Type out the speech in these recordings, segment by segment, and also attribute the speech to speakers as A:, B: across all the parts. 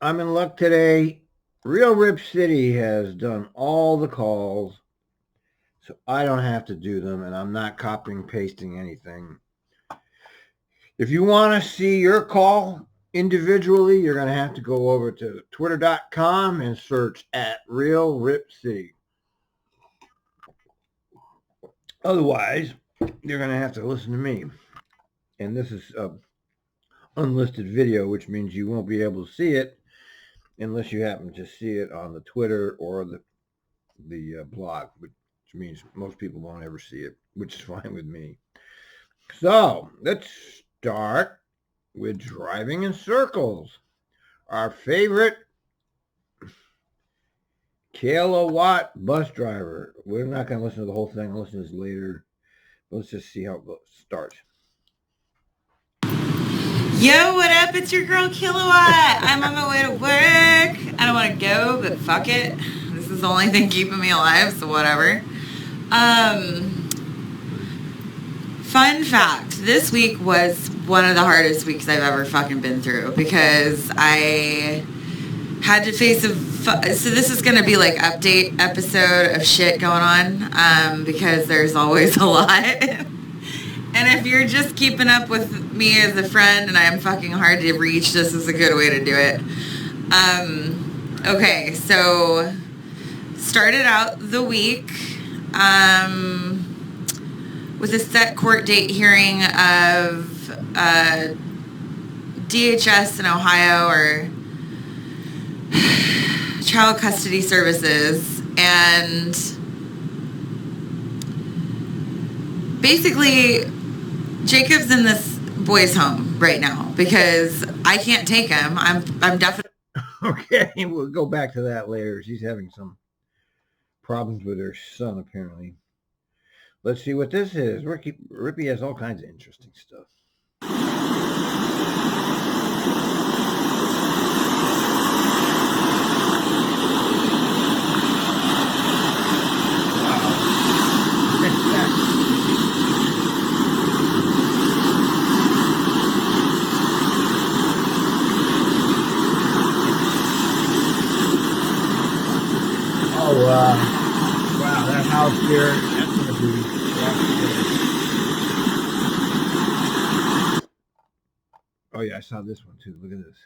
A: I'm in luck today. Real Rip City has done all the calls, so I don't have to do them, and I'm not copying and pasting anything. If you want to see your call individually, you're going to have to go over to twitter.com and search at Real Rip City. Otherwise, you're going to have to listen to me. And this is an unlisted video, which means you won't be able to see it unless you happen to see it on the Twitter or the blog, which means most people won't ever see it, which is fine with me. So let's start with driving in circles. Our favorite kilowatt bus driver. We're not going to listen to the whole thing. I'll listen to this later. Let's just see how it starts.
B: Yo, what up? It's your girl Kilowatt. I'm on my way to work. I don't want to go, but fuck it. This is the only thing keeping me alive, so whatever. Fun fact, this week was one of the hardest weeks I've ever fucking been through because I had to face so this is going to be like update episode of shit going on because there's always a lot. And if you're just keeping up with me as a friend and I am fucking hard to reach, this is a good way to do it. Okay, so started out the week with a set court date hearing of DHS in Ohio or Child Custody Services, and basically Jacob's in this boy's home right now because I can't take him. I'm definitely
A: okay. We'll go back to that later. She's having some problems with her son apparently. Let's see what this is. Rippy has all kinds of interesting stuff. Wow, that house here, that's going to be... Oh, yeah, I saw this one, too. Look at this.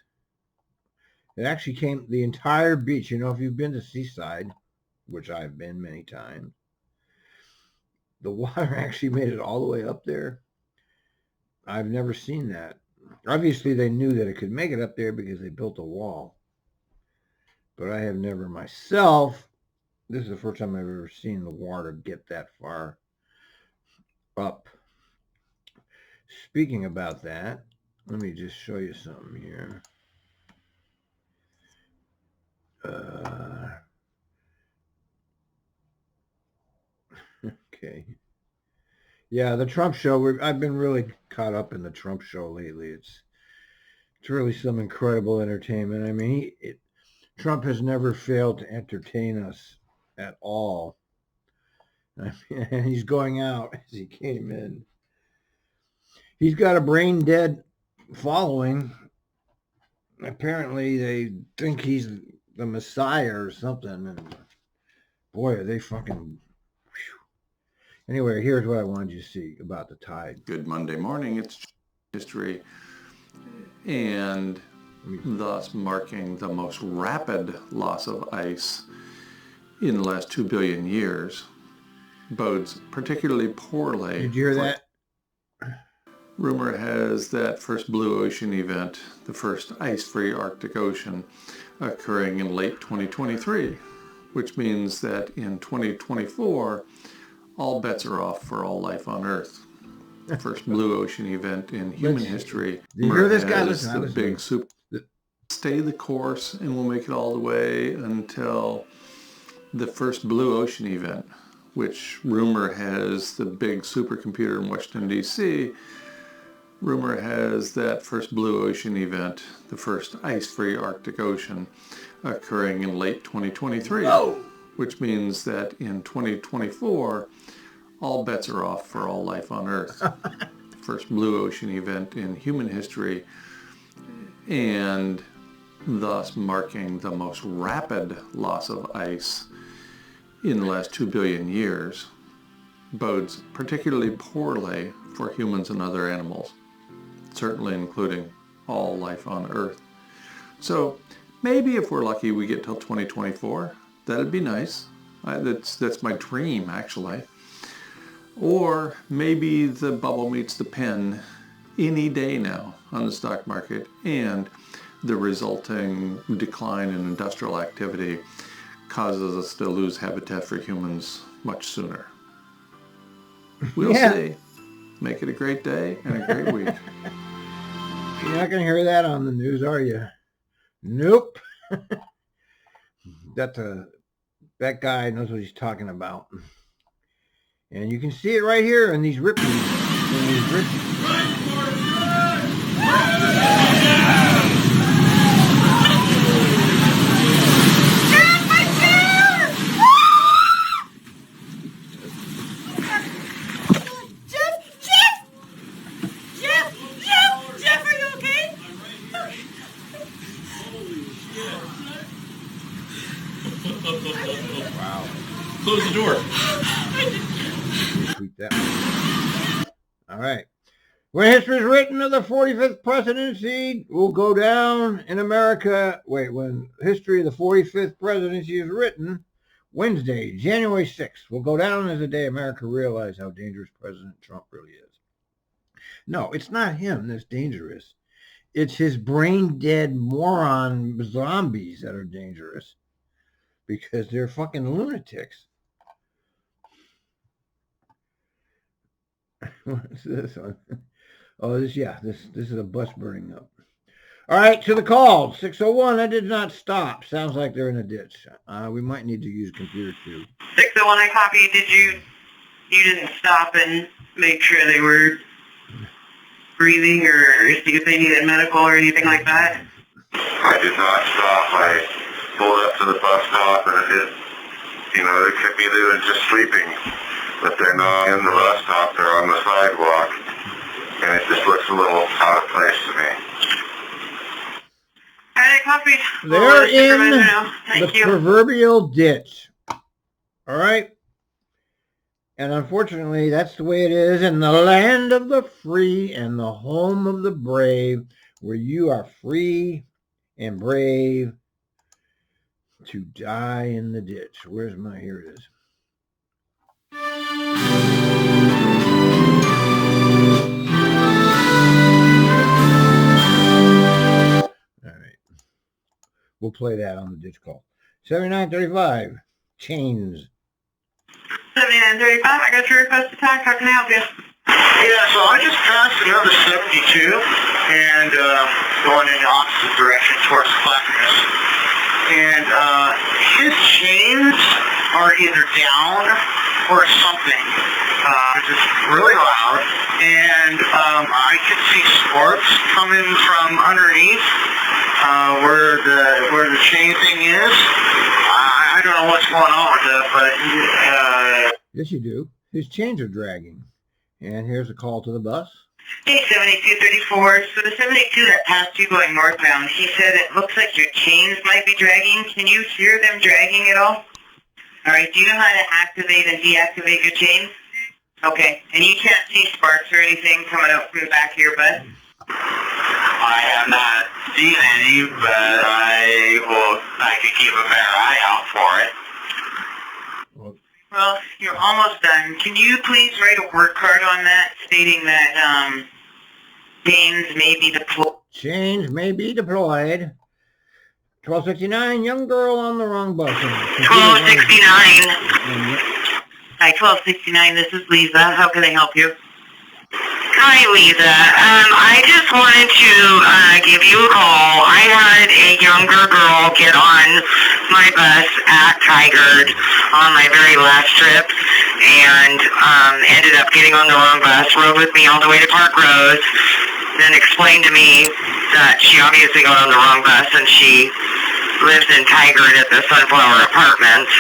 A: It actually came, the entire beach. You know, if you've been to Seaside, which I've been many times, the water actually made it all the way up there. I've never seen that. Obviously, they knew that it could make it up there because they built a wall. But I have never myself... This is the first time I've ever seen the water get that far up. Speaking about that, let me just show you something here. Okay. Yeah, the Trump show. I've been really caught up in the Trump show lately. It's really some incredible entertainment. I mean, Trump has never failed to entertain us at all. I mean, and he's going out as he came in. He's got a brain dead following. Apparently, they think he's the Messiah or something. And boy, are they fucking... Whew. Anyway, here's what I wanted you to see about the tide.
C: Good Monday morning. It's history, and thus marking the most rapid loss of ice in the last 2 billion years, bodes particularly poorly.
A: Did you hear that?
C: Rumor has that first blue ocean event, the first ice-free Arctic Ocean, occurring in late 2023, which means that in 2024, all bets are off for all life on Earth. The first blue ocean event in human history.
A: Did you hear this guy?
C: Listen, the big super. Stay the course, and we'll make it all the way until the first blue ocean event, which rumor has the big supercomputer in Washington, D.C. Rumor has that first blue ocean event, the first ice-free Arctic Ocean, occurring in late 2023, which means that in 2024, all bets are off for all life on Earth. First blue ocean event in human history, and thus marking the most rapid loss of ice in the last 2 billion years, bodes particularly poorly for humans and other animals, certainly including all life on Earth. So maybe if we're lucky we get till 2024. That'd be nice. That's my dream, actually. Or maybe the bubble meets the pin any day now on the stock market, and the resulting decline in industrial activity causes us to lose habitat for humans much sooner. We'll see. Make it a great day and a great week.
A: You're not going to hear that on the news, are you? Nope. That guy knows what he's talking about. And you can see it right here in these rippings.
B: Jeff, are you okay?
A: Wow.
D: Close the door.
A: Tweet that one. All right. When history is written of the 45th presidency will go down in America. When history of the 45th presidency is written, Wednesday, January 6th, will go down as the day America realized how dangerous President Trump really is. No, it's not him that's dangerous. It's his brain-dead moron zombies that are dangerous because they're fucking lunatics. What's this one? Oh, this is a bus burning up. All right, to the call. 601, that did not stop. Sounds like they're in a ditch. We might need to use a computer too.
E: 601, I copy. You didn't stop and make sure they were breathing or see if they needed medical or anything like that?
F: I did not stop. I pulled up to the bus stop and it, they could be there just sleeping, but they're not in the bus stop. They're on the sidewalk, and it just looks a little out of place to me.
E: All right, I copied.
A: They're in
E: Thank
A: the
E: you.
A: proverbial ditch. All right? And unfortunately, that's the way it is in the land of the free and the home of the brave, where you are free and brave to die in the ditch. Where's my, here it is. All right. We'll play that on the ditch call. 7935, chains.
E: 7935, I got your request attack. How can I help you?
F: Yeah, so I just passed another 72 and going in the opposite direction towards Clackamas. And his chains are either down or something. It's just really loud. And I could see sparks coming from underneath where the chain thing is. I don't know what's going on with it, but
A: Yes, you do. His chains are dragging. And here's a call to the bus.
E: Hey, 7234. So the 72 that passed you going northbound, he said it looks like your chains might be dragging. Can you hear them dragging at all? All right, do you know how to activate and deactivate your chains? Okay, and you can't see sparks or anything coming out from the back of your butt?
F: I have not seen any, but I could keep a better eye out for it.
E: Well, you're almost done. Can you please write a work card on that stating that chains may be deployed?
A: Chains may be deployed. 1269, young girl on the wrong bus.
E: 1269. Hi, 1269. This is Lisa. How can I help you?
G: Hi, Lisa. I just wanted to give you a call. I had a younger girl get on my bus at Tigard on my very last trip and ended up getting on the wrong bus, rode with me all the way to Park Rose, then explained to me that she obviously got on the wrong bus and she lives in Tigard at the Sunflower Apartments.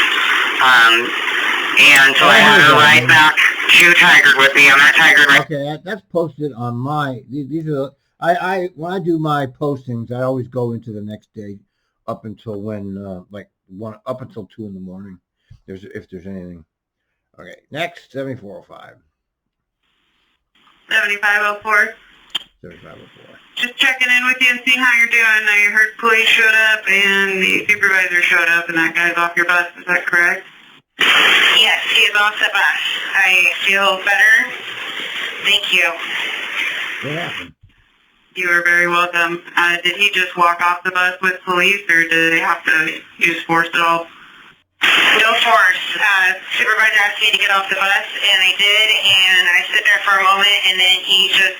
G: And so I had her ride back to Tigard with me. I'm at Tigard right
A: Okay, that's posted on my, these are, I when I do my postings, I always go into the next day up until when up until 2 in the morning. If there's anything. Okay, next 7405.
E: 7504.
A: 7504.
E: Just checking in with you and seeing how you're doing. I heard police showed up and the supervisor showed up and that guy's off your bus. Is that correct? Yes, he's off the bus. I feel better. Thank you.
A: What happened?
E: You are very welcome. Did he just walk off the bus with police or did they have to use force at all? No force. Supervisor asked me to get off the bus, and I did, and I sit there for a moment, and then he just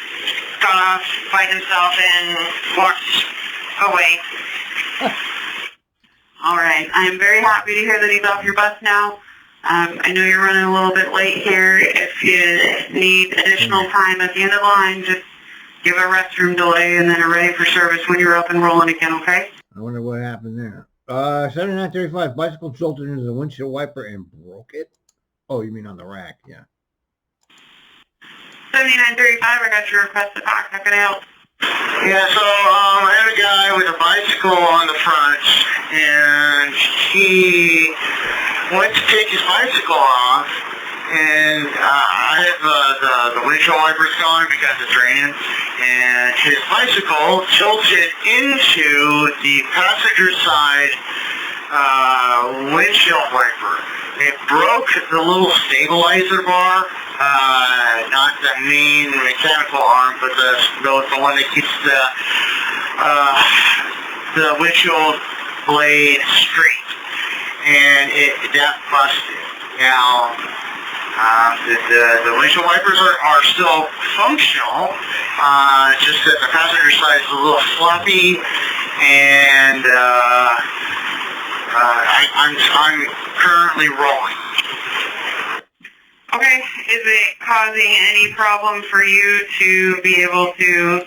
E: got off by himself and walked away. All right. I'm very happy to hear that he's off your bus now. I know you're running a little bit late here. If you need additional time at the end of the line, just give a restroom delay, and then are ready for service when you're up and rolling again, okay?
A: I wonder what happened there. 7935, bicycle jolted into the windshield wiper and broke it? Oh, you mean on the rack, yeah.
E: 7935, I got your request to talk. How can I help?
F: Yeah, so I had a guy with a bicycle on the front, and he went to take his bicycle off, and I have the windshield wipers going because it's raining, and his bicycle tilted into the passenger side windshield wiper. It broke the little stabilizer bar, not the main mechanical arm, but the one that keeps the windshield blade straight, and that busted. Now, the windshield wipers are still functional, just that the passenger side is a little floppy, and I'm currently rolling.
E: Okay, is it causing any problem for you to be able to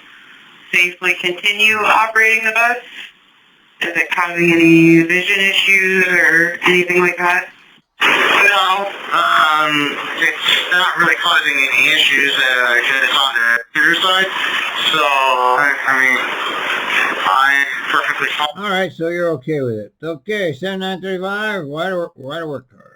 E: safely continue operating the bus? Is it causing any vision issues or anything like that?
F: No, it's not really causing any issues because it's on the computer side, so, I mean, I'm perfectly fine.
A: All right, so you're okay with it. Okay, 7935, why to work hard?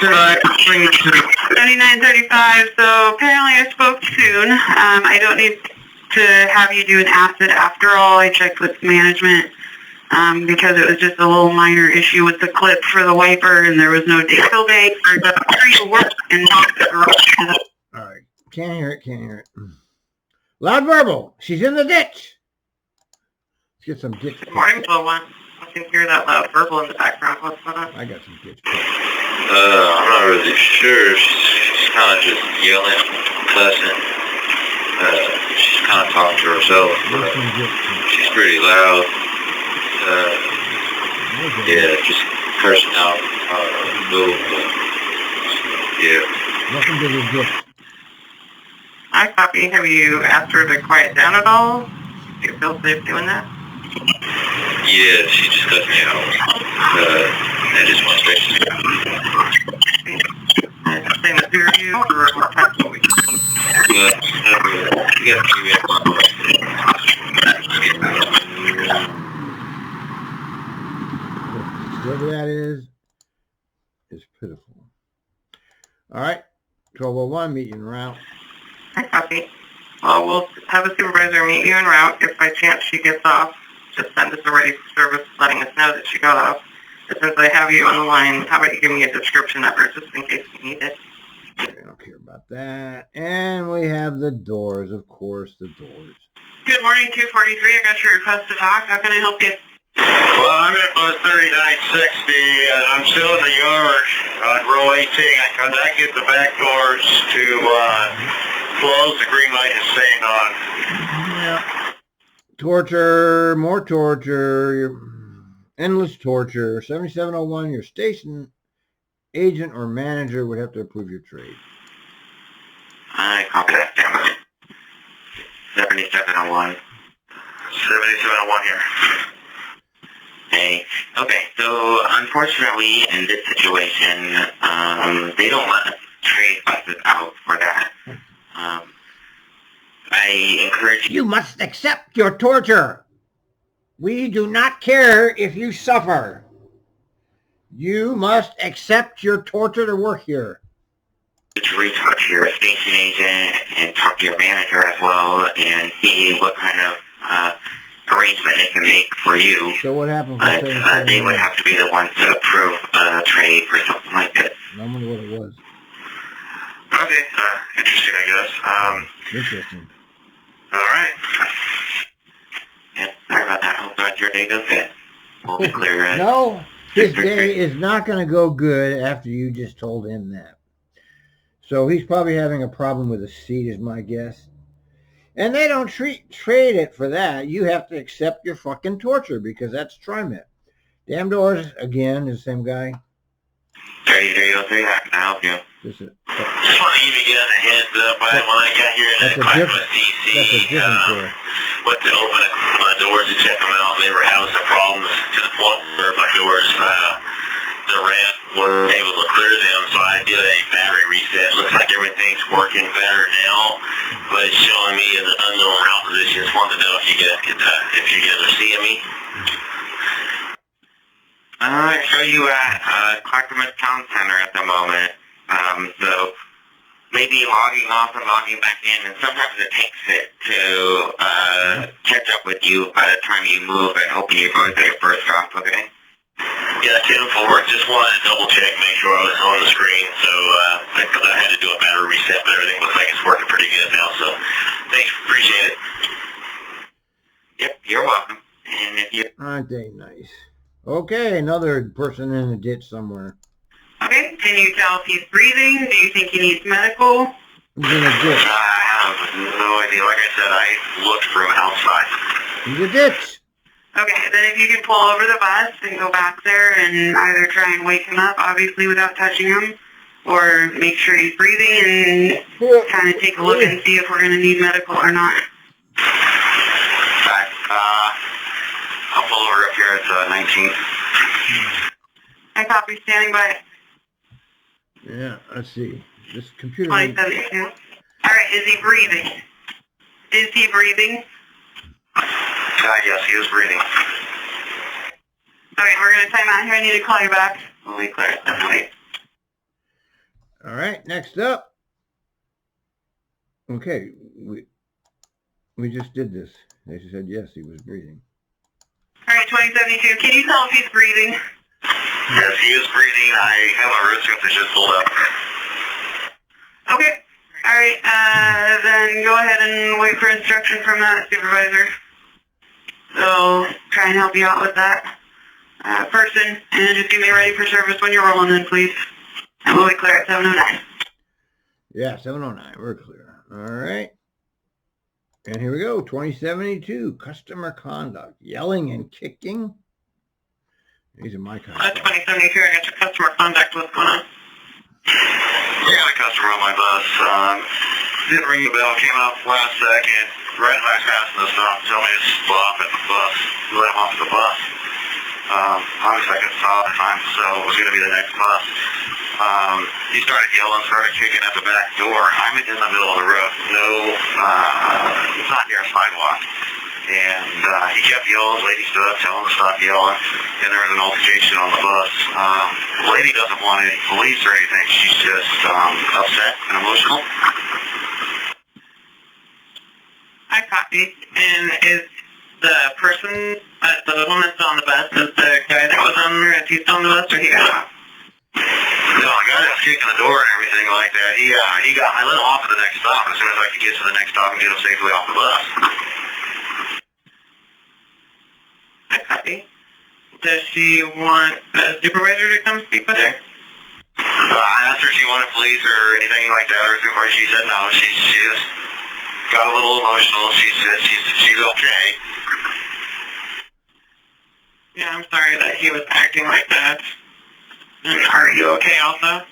E: 7935, so apparently I spoke soon. I don't need to have you do an acid after all. I checked with management because it was just a little minor issue with the clip for the wiper and there was no diesel date or the work and
A: All right, can't hear it. Loud verbal, she's in the ditch. Let's get some ditch.
E: Morning, I can hear that loud verbal in the background. What's going on?
A: I got some ditch.
D: I'm not really sure. She's kind of just yelling, cussing. She's kind of talking to herself, but she's pretty loud. Yeah, just cursing out. Yeah.
A: Welcome to the ditch.
E: I copy. Have you asked her to quiet down at all? Do you feel safe doing that?
D: Yeah, she just cussed me out. I just want to say
E: Same as you or what type of week?
A: Whatever that is pitiful. All right, 1201, meet you en route.
E: I copy. Well, we'll have a supervisor meet you en route. If by chance she gets off, just send us a ready for service letting us know that she got off. But since I have you on the line, how about you give me a description of her just in case you need it?
A: I don't care about that. And we have the doors, of course, the doors.
E: Good morning, 243. I got your request to talk. How can I help you?
F: Well, I'm at bus 3960, and I'm still in the yard on row 18. I cannot get the back doors to close. The green light is staying on.
A: Yeah. Torture, more torture, endless torture. 7701, your station agent or manager would have to approve your trade.
D: I copy that, damn it. 7701.
F: 7701 here.
D: Hey, okay, so unfortunately in this situation, they don't let us trade buses out for that. I encourage you.
A: You must accept your torture. We do not care if you suffer. You must accept your torture to work here.
D: To reach out to your station agent and talk to your manager as well and see what kind of arrangement they can make for you.
A: So what happened?
D: But they would have to be the ones to approve a trade or something like this.
A: I wonder what it was.
D: Okay, interesting, I guess.
A: Interesting.
D: All right. Yeah, sorry about that. Hope that your day goes good. We'll be clear.
A: No, his day is not going to go good after you just told him that. So he's probably having a problem with a seat, is my guess. And they don't trade it for that. You have to accept your fucking torture because that's Trimet. Damn Doors, again, is the same guy.
D: There you go. How can I help you?
A: Just
D: want to give you guys a heads up. When I got here
A: that's a different
D: went to open my doors to check them out. They were having some problems to the point where my doors, the ramp wasn't able to clear them, so I did a battery reset. Looks like everything's working better now, but it's showing me in the unknown route position. Just wanted to know if you guys are seeing me. So you at Clackamas Town Center at the moment. So maybe logging off and logging back in, and sometimes it takes it to catch up with you by the time you move and open your going to your first off, okay? Yeah, 10-4. Just wanted to double check, make sure I was on the screen. So I had to do a battery reset, but everything looks like it's working pretty good now. So thanks, appreciate it. Yep, you're welcome. And if you
A: aren't they nice? Okay, another person in a ditch somewhere.
E: Okay, can you tell if he's breathing? Do you think he needs medical?
A: He's in a ditch.
D: I have no idea. Like I said, I looked from outside.
A: He's a ditch.
E: Okay, then if you can pull over the bus and go back there and either try and wake him up, obviously without touching him, or make sure he's breathing and kind of take a look and see if we're going to need medical or not.
D: Okay, I'll pull over up here at 19.
E: I copy, standing by.
A: Yeah, let's see. This computer...
E: 2072. All right, is he breathing? Is he breathing?
D: Yes, he is breathing.
E: All right, we're going to time out here. I need to call you back.
D: We'll be clear. Definitely.
A: All right, next up. Okay, we just did this. They said yes, he was breathing.
E: All right, 2072. Can you tell if he's breathing?
D: Yes, he is breathing. I have a wrist that just pulled up.
E: Okay. All right, then go ahead and wait for instruction from that supervisor. So try and help you out with that person, and just get me ready for service when you're rolling in, please. And we'll be clear at 709.
A: Yeah, 709. We're clear. All right. And here we go. 2072. Customer conduct. Yelling and kicking. These are my kind of
E: 2072. I got your customer contact. What's going on?
D: I got a customer on my bus. Didn't ring the bell. Came out last second. Right as I was passing the stop, told me to pull off at the bus. Let him off the bus. Obviously I could stop at the time, so it was going to be the next bus. He started yelling, started kicking at the back door. I'm in the middle of the road. No, it's not near a sidewalk. And he kept yelling. The lady stood up, telling him to stop yelling. And there was an altercation on the bus. The lady doesn't want any police or anything. She's just upset and emotional.
E: I copy. And is the person, the one that's on the bus, is the guy that was on there, is he still on the bus, or he got off?
D: No, the guy that was kicking the door and everything like that, I let him off at the next stop as soon as I could get to the next stop and get him safely off the bus.
E: I copy. Does she want a supervisor to come speak with her?
D: I asked her if she wanted police or anything like that, or supervisor. She said no. She just got a little emotional. She said she's okay.
E: Yeah, I'm sorry that he was acting like that. And are you okay also?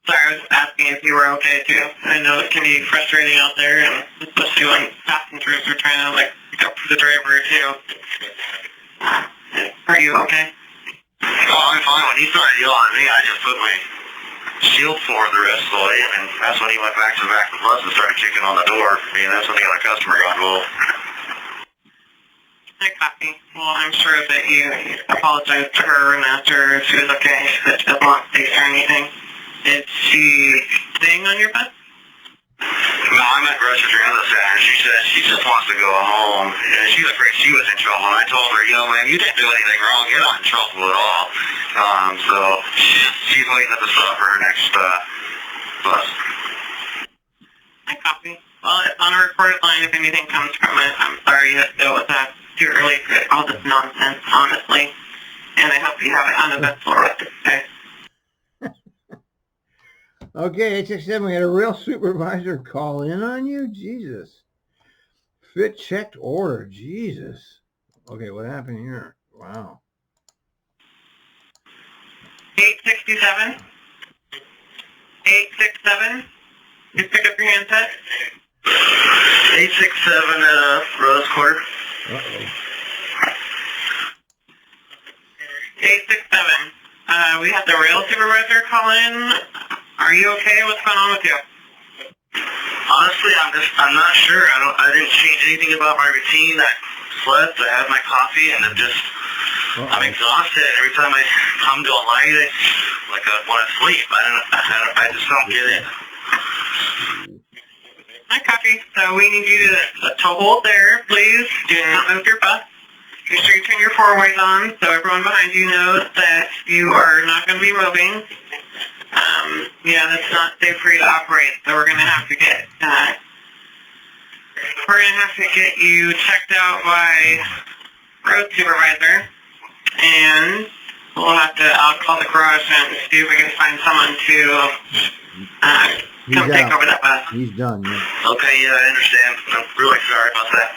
E: Sorry, I was just asking if you were okay too. I know it can be frustrating out there, and especially when passengers are trying to pick up the driver too. Are you okay?
D: Oh, I'm fine. When he started yelling at me, I just put my shield for the rest of the way, and that's when he went back to the back of the bus and started kicking on the door. That's when the other customer got involved.
E: I copy. Well, I'm sure that you apologized to her and asked her if she was okay, that she doesn't want to or anything. Is she staying on your bus?
D: No, I met grocery store the Saturday. She said she just wants to go home, and she was afraid she was in trouble. And I told her, man, you didn't do anything wrong. You're not in trouble at all. So she's waiting at the stop for her next bus.
E: I copy. Well, it's on a recorded line if anything comes from it. I'm sorry that it was too early for all this nonsense, honestly. And I hope you have an uneventful rest of the day.
A: Okay, 867, we had a real supervisor call in on you? Jesus. Fit checked order. Jesus. Okay, what happened here? Wow.
E: 867? 867? Just pick up your handset.
D: 867 Rose Quarter.
A: Uh-oh.
E: 867. We had the rail supervisor call in. Are you okay? What's going on with you?
D: Honestly, I'm not sure. I didn't change anything about my routine. I slept, I had my coffee, and I'm exhausted. Every time I come to a light, I want to sleep. I just don't get it.
E: I copy. So we need you to hold there, please. Do not move your bus. Make sure you turn your four-ways on so everyone behind you knows that you are not going to be moving. That's not safe for you to operate, so we're going to have to get you checked out by road supervisor, and I'll call the garage and see if we can find someone to come take over that bus.
A: He's done, yeah.
D: Okay, yeah, I understand. I'm really sorry about that.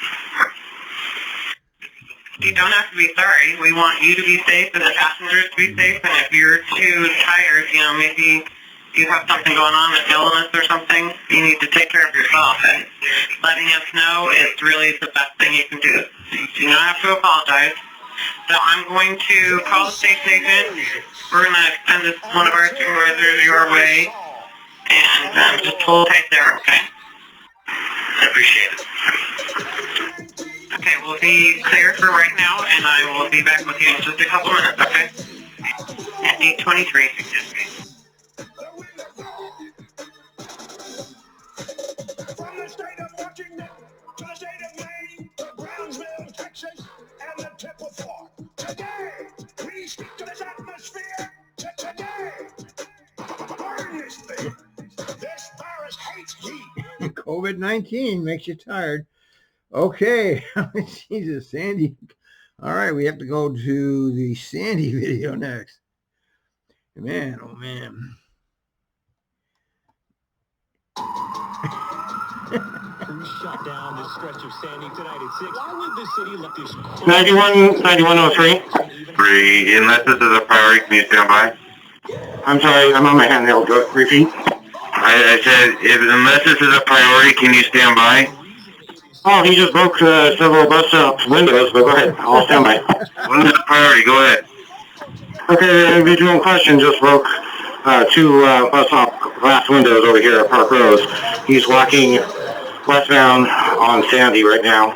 E: You don't have to be sorry. We want you to be safe and the passengers to be safe, and if you're too tired, maybe you have something going on, an illness or something, you need to take care of yourself, and letting us know is really the best thing you can do. You do not have to apologize. So I'm going to call the station agent. We're going to send one of our supervisors your way, and just hold tight there, okay?
D: I appreciate it.
E: Okay, we'll be clear for right now, and I will be back with you in just a couple minutes, okay? At 8:23.
H: From the state of Washington to the state of Maine to Brownsville, Texas, and the tip of Florida. Today, we speak to this atmosphere. Today, burn this thing. This virus hates heat.
A: COVID-19 makes you tired. Okay. Jesus, Sandy. All right, we have to go to the Sandy video next. Man, oh man.
I: Shut down this stretch of Sandy tonight at 6. Why would the city let this
D: 9103. 3, unless this is a priority, can you stand by? I'm sorry, I'm on my handheld. Repeat. I said, unless this is a priority, can you stand by? Oh, he just broke several bus stops windows, but go ahead. I'll stand by. When is the priority? Go ahead. Okay, the individual in question just broke two bus stop glass windows over here at Park Rose. He's walking westbound on Sandy right now.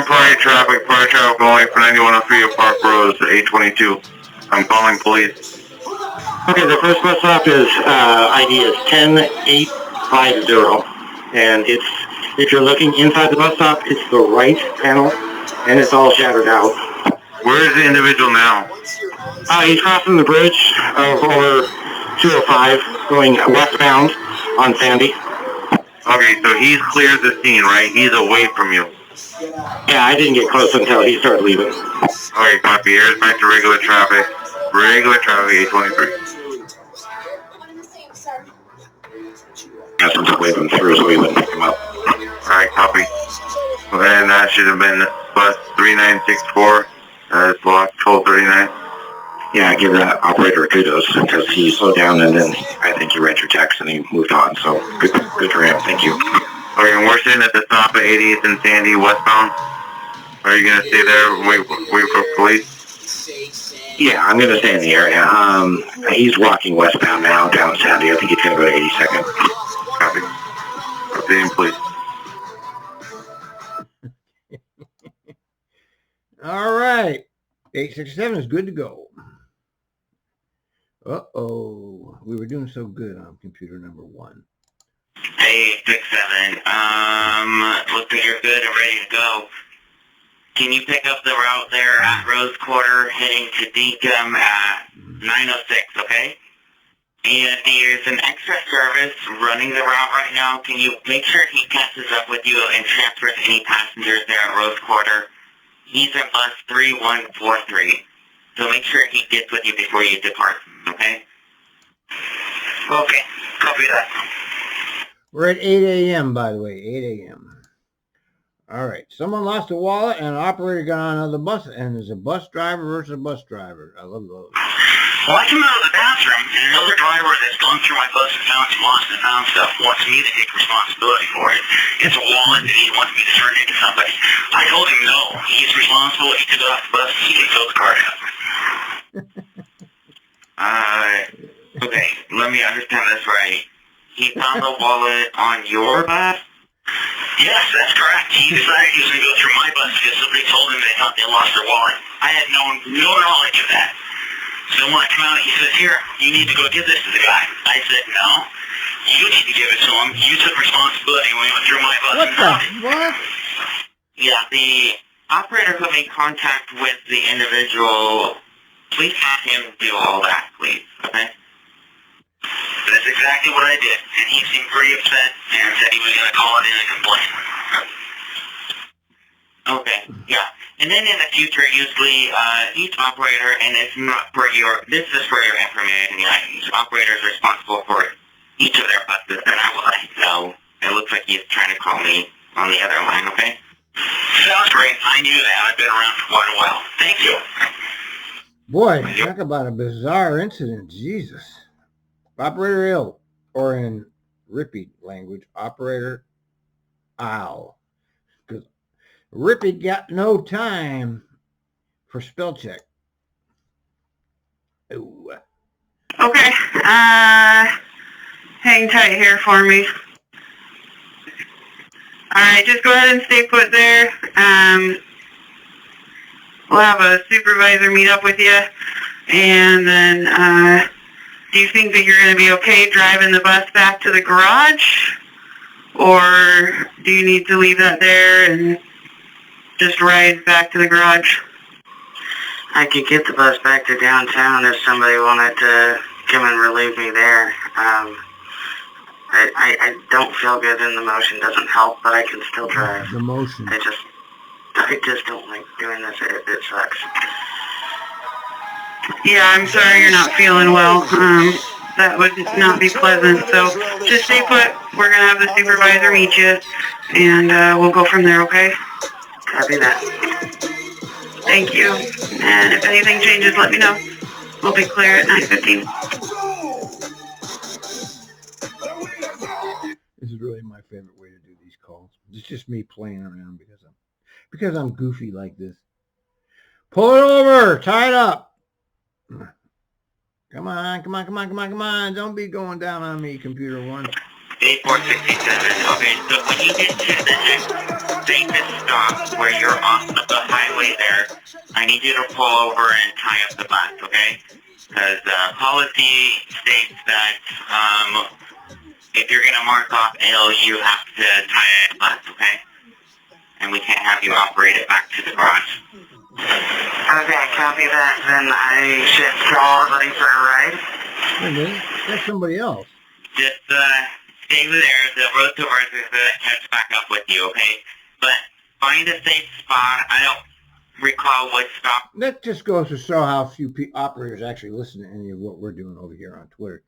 D: Prior traffic calling for 9103 at Park Rose, 822. I'm calling police. Okay, the first bus stop is ID is 10850, and if you're looking inside the bus stop, it's the right panel, and it's all shattered out. Where is the individual now? He's crossing the bridge over 205, going westbound on Sandy. Okay, so he's cleared the scene, right? He's away from you. Yeah, I didn't get close until he started leaving. Okay, copy. Here's back to regular traffic. Regular traffic, 823. That's just waving through so we wouldn't pick him up. Alright, copy. And that should have been bus 3964. It's block 1239. Yeah, give that operator kudos because he slowed down and then I think he read your text and he moved on. So good for him. Thank you. Okay, and we're sitting at the top of 80th and Sandy westbound. Are you gonna stay there and wait for police?
F: Yeah, I'm gonna stay in the area. He's walking westbound now down Sandy. I think he's gonna go to 82nd.
D: Copy. Proceeding, please.
A: All right. 867 is good to go. Uh-oh. We were doing so good on computer number 1.
G: Hey, 67. Looks like you're good and ready to go. Can you pick up the route there at Rose Quarter, heading to Deacom at 9:06, okay? And there's an extra service running the route right now. Can you make sure he catches up with you and transfers any passengers there at Rose Quarter? He's in bus 3143. So make sure he gets with you before you depart, okay?
F: Okay, copy that.
A: We're at 8 a.m., by the way, 8 a.m. All right. Someone lost a wallet and an operator got on another bus, and there's a bus driver versus a bus driver. I love those.
F: Well, I come out of the bathroom, and another driver that's gone through my bus and found some lost and found stuff wants me to take responsibility for it. It's a wallet that he wants me to turn into somebody. I told him no. He's responsible. He took it off the bus. He can fill the card out.
G: Okay, let me understand this right. He found the wallet on your bus?
F: Yes, that's correct. He decided he was going to go through my bus because somebody told him they thought they lost their wallet. I had no knowledge of that. So when I come out, he says, here, you need to go give this to the guy. I said, no. You need to give it to him. You took responsibility when we went through my bus and found it.
A: What?
G: Yeah, the operator put me in contact with the individual. Please have him do all that, please, okay?
F: That's exactly what I did. And he seemed pretty upset and said he was going to call it in and complain.
G: Okay, yeah. And then in the future, usually each operator, and it's not for this is for your information, yeah, each operator is responsible for each of their buses, and I will let you know. It looks like he's trying to call me on the other line, okay?
F: Sounds great. I knew that. I've been around for quite a while. Thank you.
A: Boy, talk about a bizarre incident. Jesus. Operator ill, or in Rippy language, operator owl. Because Rippy got no time for spell check. Ooh.
E: Okay. Hang tight here for me. Alright, just go ahead and stay put there. We'll have a supervisor meet up with you. And then, do you think that you're going to be okay driving the bus back to the garage? Or do you need to leave that there and just ride back to the garage?
G: I could get the bus back to downtown if somebody wanted to come and relieve me there. I don't feel good and the motion doesn't help, but I can still drive.
A: The motion.
G: I just don't like doing this. It sucks.
E: Yeah, I'm sorry you're not feeling well. That would not be pleasant. So just stay put. We're going to have the supervisor meet you, and we'll go from there, okay?
G: Copy that.
E: Thank you. And if anything changes, let me know. We'll be clear at 9:15.
A: This is really my favorite way to do these calls. It's just me playing around because I'm goofy like this. Pull it over, tie it up. Come on. Don't be going down on me, computer one.
G: 8467. Okay, so when you get to the next safest stop where you're off of the highway there, I need you to pull over and tie up the bus, okay? Because policy states that if you're going to mark off ill, you have to tie up the bus, okay? And we can't have you operate it back to the garage. Okay, copy that. Then I should call everybody for a ride.
A: Wait a minute, that's somebody else.
G: Just stay there. The road supervisor is going to catch back up with you, okay? But find a safe spot. I don't recall what stop.
A: That just goes to show how few operators actually listen to any of what we're doing over here on Twitter.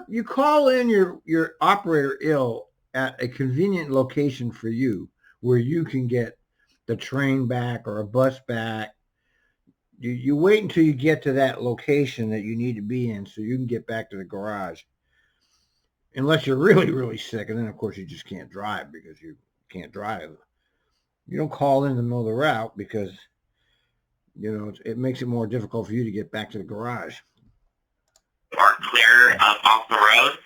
A: You call in your operator ill at a convenient location for you where you can get the train back or a bus back. You wait until you get to that location that you need to be in so you can get back to the garage. unless you're really, really sick, and then of course you just can't drive because you can't drive. You don't call in the middle of the route because it makes it more difficult for you to get back to the garage.
G: Are clear off the road,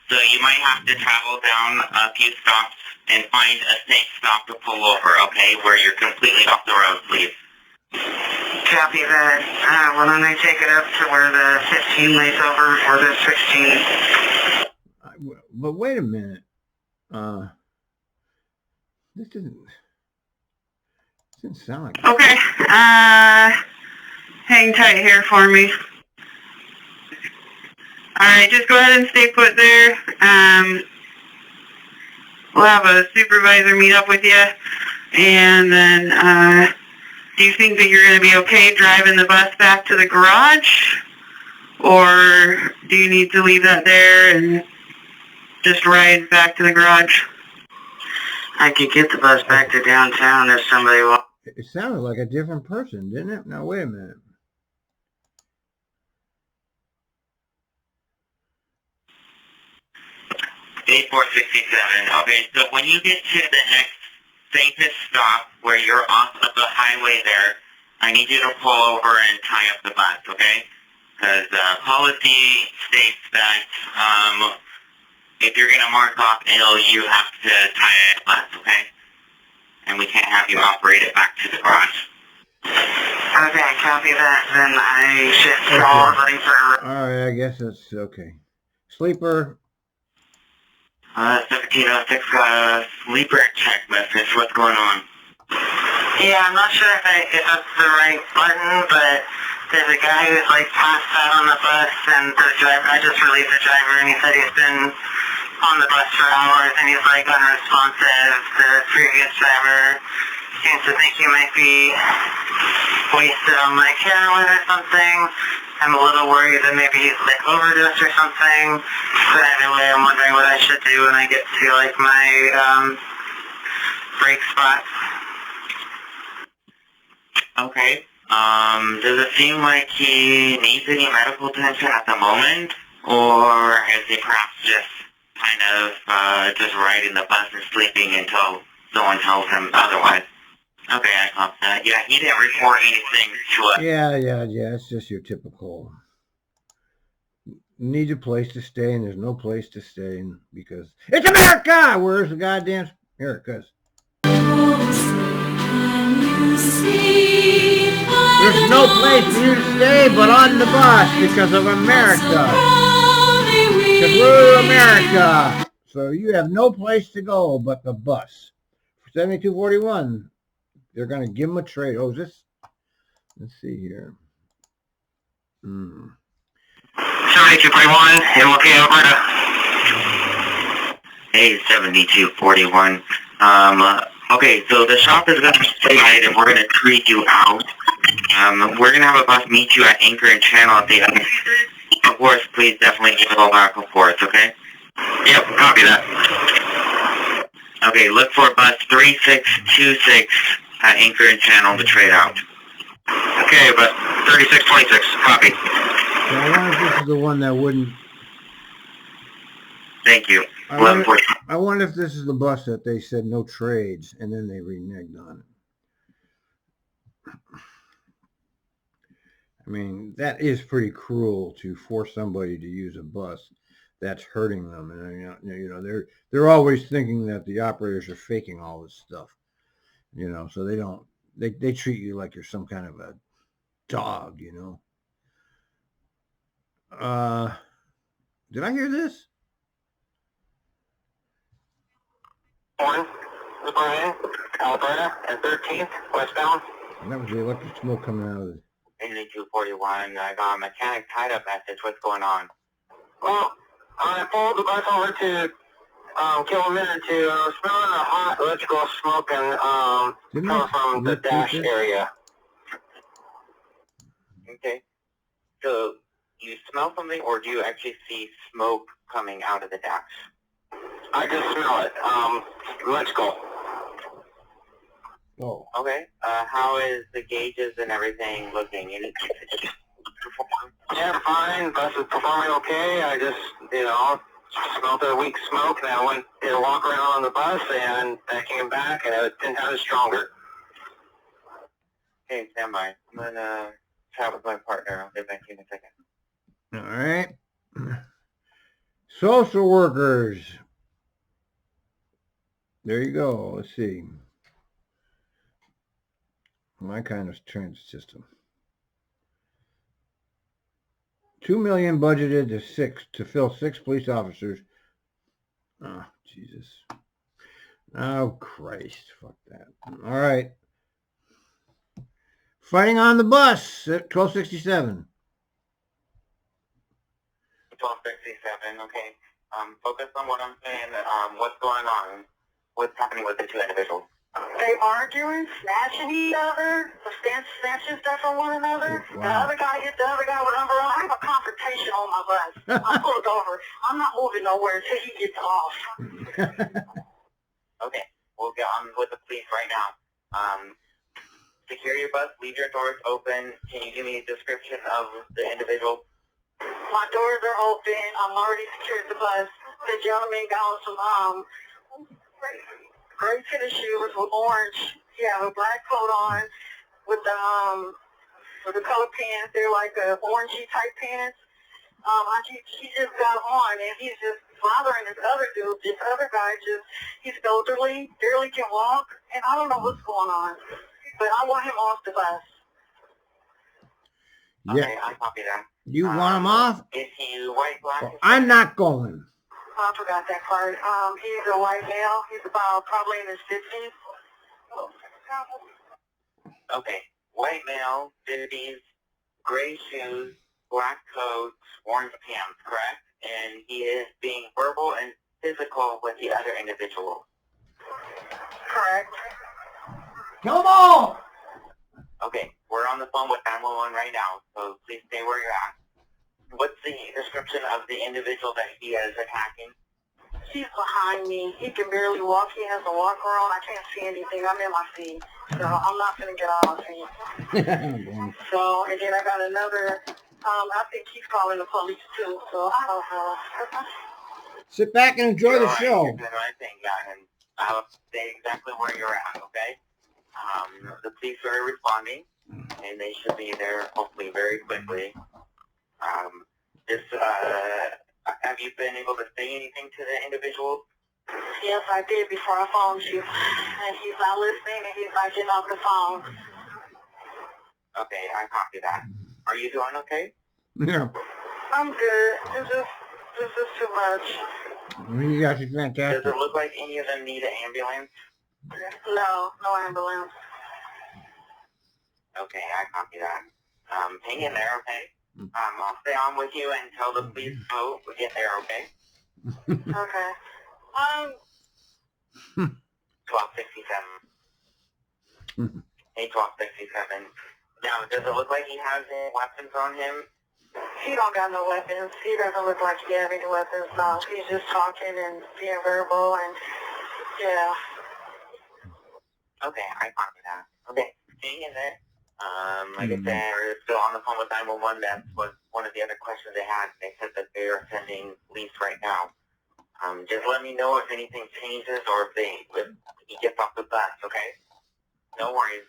G: so you might have to travel down a few stops and find a safe stop to pull over, okay, where you're completely off the road, please.
E: Copy that. Why don't I take it up to where the 15 lays over, or the 16?
A: But wait a minute. This didn't sound like...
E: Okay. Hang tight here for me. Alright, just go ahead and stay put there. We'll have a supervisor meet up with you. And then, do you think that you're going to be okay driving the bus back to the garage? Or do you need to leave that there and just ride back to the garage? I could get the bus back to downtown if somebody wants.
A: It sounded like a different person, didn't it? Now, wait a minute.
G: Okay, so when you get to the next safest stop where you're off of the highway there, I need you to pull over and tie up the bus, okay? Because policy states that if you're going to mark off ill, you have to tie up the bus, okay? And we can't have you operate it back to the garage.
E: Okay, copy that. Then I should call everybody for...
A: All right, I guess that's okay. Sleeper.
G: 1706, sleeper check message. What's going on?
E: Yeah, I'm not sure if that's the right button, but there's a guy who's like passed out on the bus, and the driver, I just relieved the driver, and he said he's been on the bus for hours, and he's like unresponsive. The previous driver seems to think he might be wasted on like heroin or something. I'm a little worried that maybe he's like overdosed or something. But anyway, I'm wondering what I should do when I get to like my break spot.
G: Okay. Does it seem like he needs any medical attention at the moment? Or is he perhaps just kind of just riding the bus and sleeping until someone tells him otherwise? Okay, I caught that. Yeah, he didn't report anything to us.
A: Yeah. It's just your typical. Need a place to stay, and there's no place to stay because it's America. Where's the goddamn America? There's no place for you to stay but on the bus because of America. Because we're America. So you have no place to go but the bus. For 7241. They're going to give him a trade. Oh, is this? Let's see here.
G: 7241, MLK, Alberta. Hey, 7241. Okay, so the shop is going to stay right, and we're going to treat you out. We're going to have a bus meet you at Anchor and Channel at the end. Of course, please definitely give it all back and forth, okay? Yep, copy that. Okay, look for bus 3626 at Anchor and Channel to trade out. Okay, but 3626, copy.
A: So I wonder if this is the one that wouldn't...
G: Thank you.
A: I wonder if this is the bus that they said no trades, and then they reneged on it. I mean, that is pretty cruel to force somebody to use a bus that's hurting them. And they're always thinking that the operators are faking all this stuff. So they don't. They treat you like you're some kind of a dog. Did I hear this?
E: One, Brian, Alberta, and 13th, westbound.
A: And that was the electric smoke coming out of it.
G: 8241, I got a mechanic tied up message. What's going on?
E: Well, I pulled the bus over to kill a minute or two, and I was smelling a hot electrical smoke and coming from the dash area.
G: Okay. So, you smell something, or do you actually see smoke coming out of the dash?
E: I just smell it. Electrical.
A: Oh.
G: Okay. How is the gauges and everything looking?
E: Yeah, fine. Bus is performing okay. I just,
F: smelled a weak smoke, and I went to walk around on the bus, and I came back, and it was 10 times stronger.
E: Okay, stand by. I'm gonna chat with my partner. I'll get back to you in a second.
A: All right. Social workers. There you go. Let's see. My kind of transit system. $2 million budgeted to fill 6 police officers. Oh, Jesus. Oh, Christ. Fuck that. All right. Fighting on the bus at 1267.
E: 1267, okay. Focus on what I'm saying. What's going on? What's happening with the two individuals?
J: They arguing, snatching each other, snatching stuff from one another.
A: Wow.
J: The other guy hit the other guy with umbrella. I have a confrontation on my bus. I pulled over. I'm not moving nowhere until he gets off.
E: Okay, we'll get on with the police right now. Secure your bus, leave your doors open. Can you give me a description of the individual?
J: My doors are open. I'm already secured the bus. The gentleman got on some gray tennis shoes with orange. He had a black coat on with the color pants. They're like orangey type pants. He just got on and he's just bothering this other dude. This other guy he's elderly, barely can walk, and I don't know what's going on. But I want him off the bus.
A: Yeah.
E: Okay, I copy that.
A: You want him off?
E: Is he white, black?
A: Well, I'm not going.
J: I forgot that part. He's a white male. He's about probably in his 50s.
E: Okay, white male, 50s, gray shoes, black coat, orange pants, correct? And he is being verbal and physical with the other individual.
J: Correct.
A: Come on!
E: Okay, we're on the phone with 911 right now, so please stay where you're at. What's the description of the individual that he is attacking?
J: He's behind me. He can barely walk. He has a walker on. I can't see anything. I'm in my seat. So I'm not going to get out of my seat. So, and then I got another, I think he's calling the police too. So I don't know.
A: Sit back and enjoy the show.
E: You're doing the right thing, yeah, and I'll stay exactly where you're at, okay? The police are responding, and they should be there hopefully very quickly. Have you been able to say anything to the individual?
J: Yes, I did before I phoned you. And he's not listening and he's not getting off the phone.
E: Okay, I copy that. Are you doing okay?
A: Yeah.
J: I'm good. This is too much.
A: You guys are
E: Does
A: fantastic.
E: it look like any of them need an ambulance?
J: No ambulance.
E: Okay, I copy that. Hang in there, okay? I'll stay on with you until the police boat will get there, okay?
J: Okay.
E: 1267. Hey, 1267. Now, does it look like he has any weapons on him?
J: He don't got no weapons. He doesn't look like he has any weapons. No, he's just talking and being verbal and, yeah.
E: Okay, I copy that. Okay, hang in there. Like I said, we're still on the phone with 911. That was one of the other questions they had. They said that they are sending police right now. Just let me know if anything changes or if he gets off the bus, okay? No worries.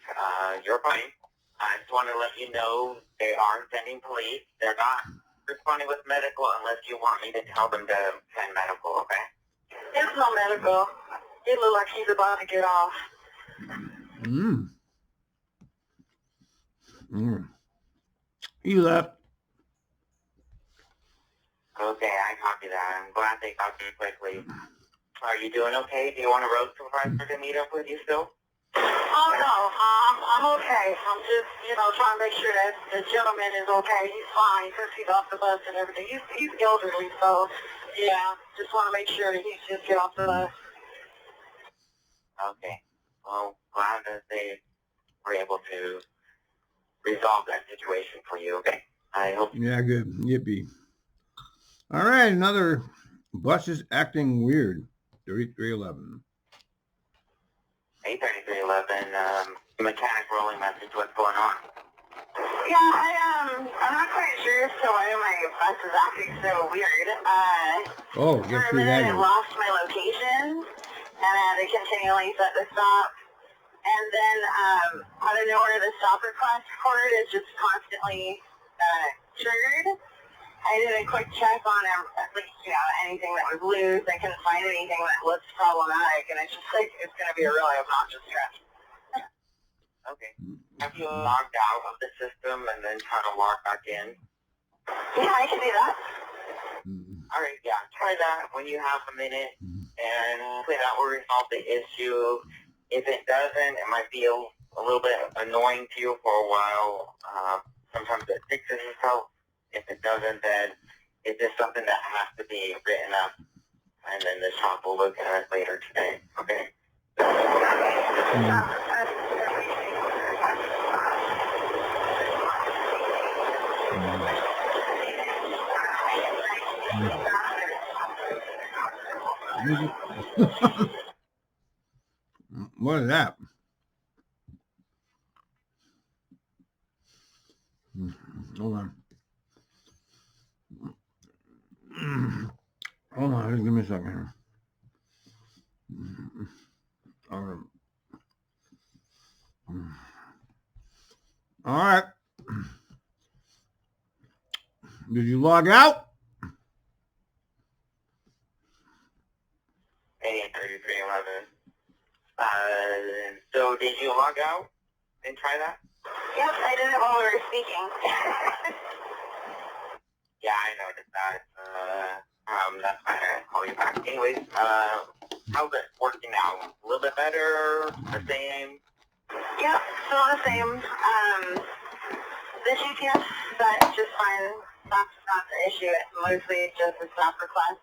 E: You're fine. I just want to let you know they are sending police. They're not responding with medical unless you want me to tell them to send medical, okay?
J: It's no medical. It look like he's about to get off.
A: He left.
E: Okay, I copy that. I'm glad they got you quickly. Are you doing okay? Do you want a road supervisor to meet up with you still?
J: Oh, no. I'm okay. I'm just, trying to make sure that the gentleman is okay. He's fine since he's off the bus and everything. He's elderly, so, yeah. Just want to make sure that he's just get off the bus.
E: Okay. Well, glad that they were able to resolve that situation for you, okay? I hope...
A: Yeah, good. Yippee. All right, another bus is acting weird. 3311.
E: 83311, mechanic rolling message, what's going on?
J: Yeah, I'm not quite sure as to why my bus is acting so weird.
A: Oh,
J: For
A: guess
J: a
A: who
J: minute
A: that
J: I
A: is?
J: lost my location, and I had to continually set the stop. And then out of nowhere, the stop request cord is just constantly triggered. I did a quick check on anything that was loose. I couldn't find anything that looks problematic, and it's just like it's going to be a really obnoxious stretch.
K: Okay. Have you logged out of the system and then try to log back in?
J: Yeah, I can do that.
K: Alright, yeah, try that when you have a minute, and hopefully that will resolve the issue. If it doesn't, it might be a little bit annoying to you for a while. Sometimes it fixes itself. If it doesn't, then it's just something that has to be written up, and then the shop will look at it later today, okay?
A: What is that? Hold on. Hold on, just give me a second here. All right. Did you log out?
K: Hey, 3311. So did you log out and try that?
J: Yep, I did it while we were speaking.
K: Yeah, I noticed that. That's why I call you back. Anyways, how's it working now? A little bit better? The same?
J: Yep, still the same. The GPS, that's just fine. That's not the issue. It's mostly just a stop request.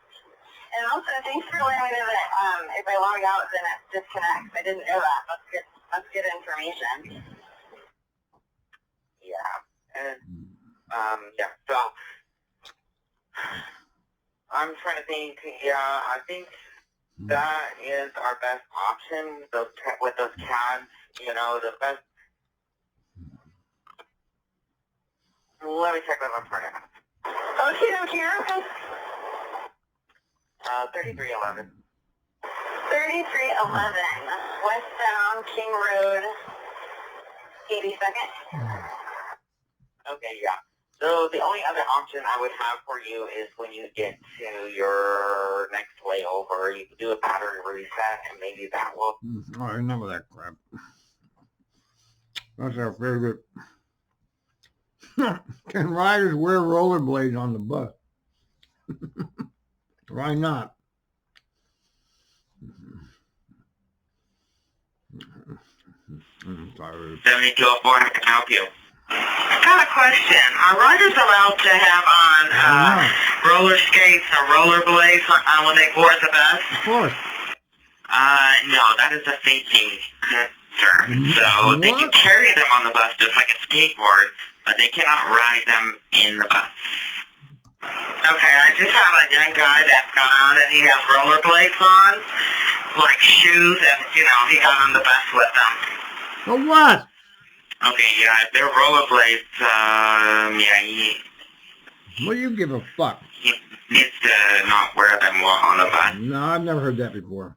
J: And also, thanks for letting me know that if I log out, then it disconnects. I didn't know that. That's good. That's good information.
K: Yeah. And, yeah, so I'm trying to think, yeah, I think that is our best option, with those CADs, you know, the best. Let me check that one for now.
J: Okay,
K: 3311.
J: 3311, westbound King Road, 82nd.
K: Okay, yeah. So the only other option I would have for you is when you get to your next layover, you can do a battery reset, and maybe that will.
A: Oh, I remember that crap. That's our favorite. Can riders wear rollerblades on the bus? Why not?
K: 7204, how can I help you?
E: I got a question. Are riders allowed to have on roller skates or rollerblades when they board the bus?
A: Of course.
K: No, that is a safety concern. So they can carry them on the bus just like a skateboard, but they cannot ride them in the bus.
E: Okay, I just have a young guy that's got on and he has rollerblades on, like shoes, and, you know, he got on the bus with them.
A: So what?
K: Okay, yeah, if they're rollerblades, yeah,
A: What do you give a fuck?
K: he needs to not wear them while on the bus.
A: No, I've never heard that before.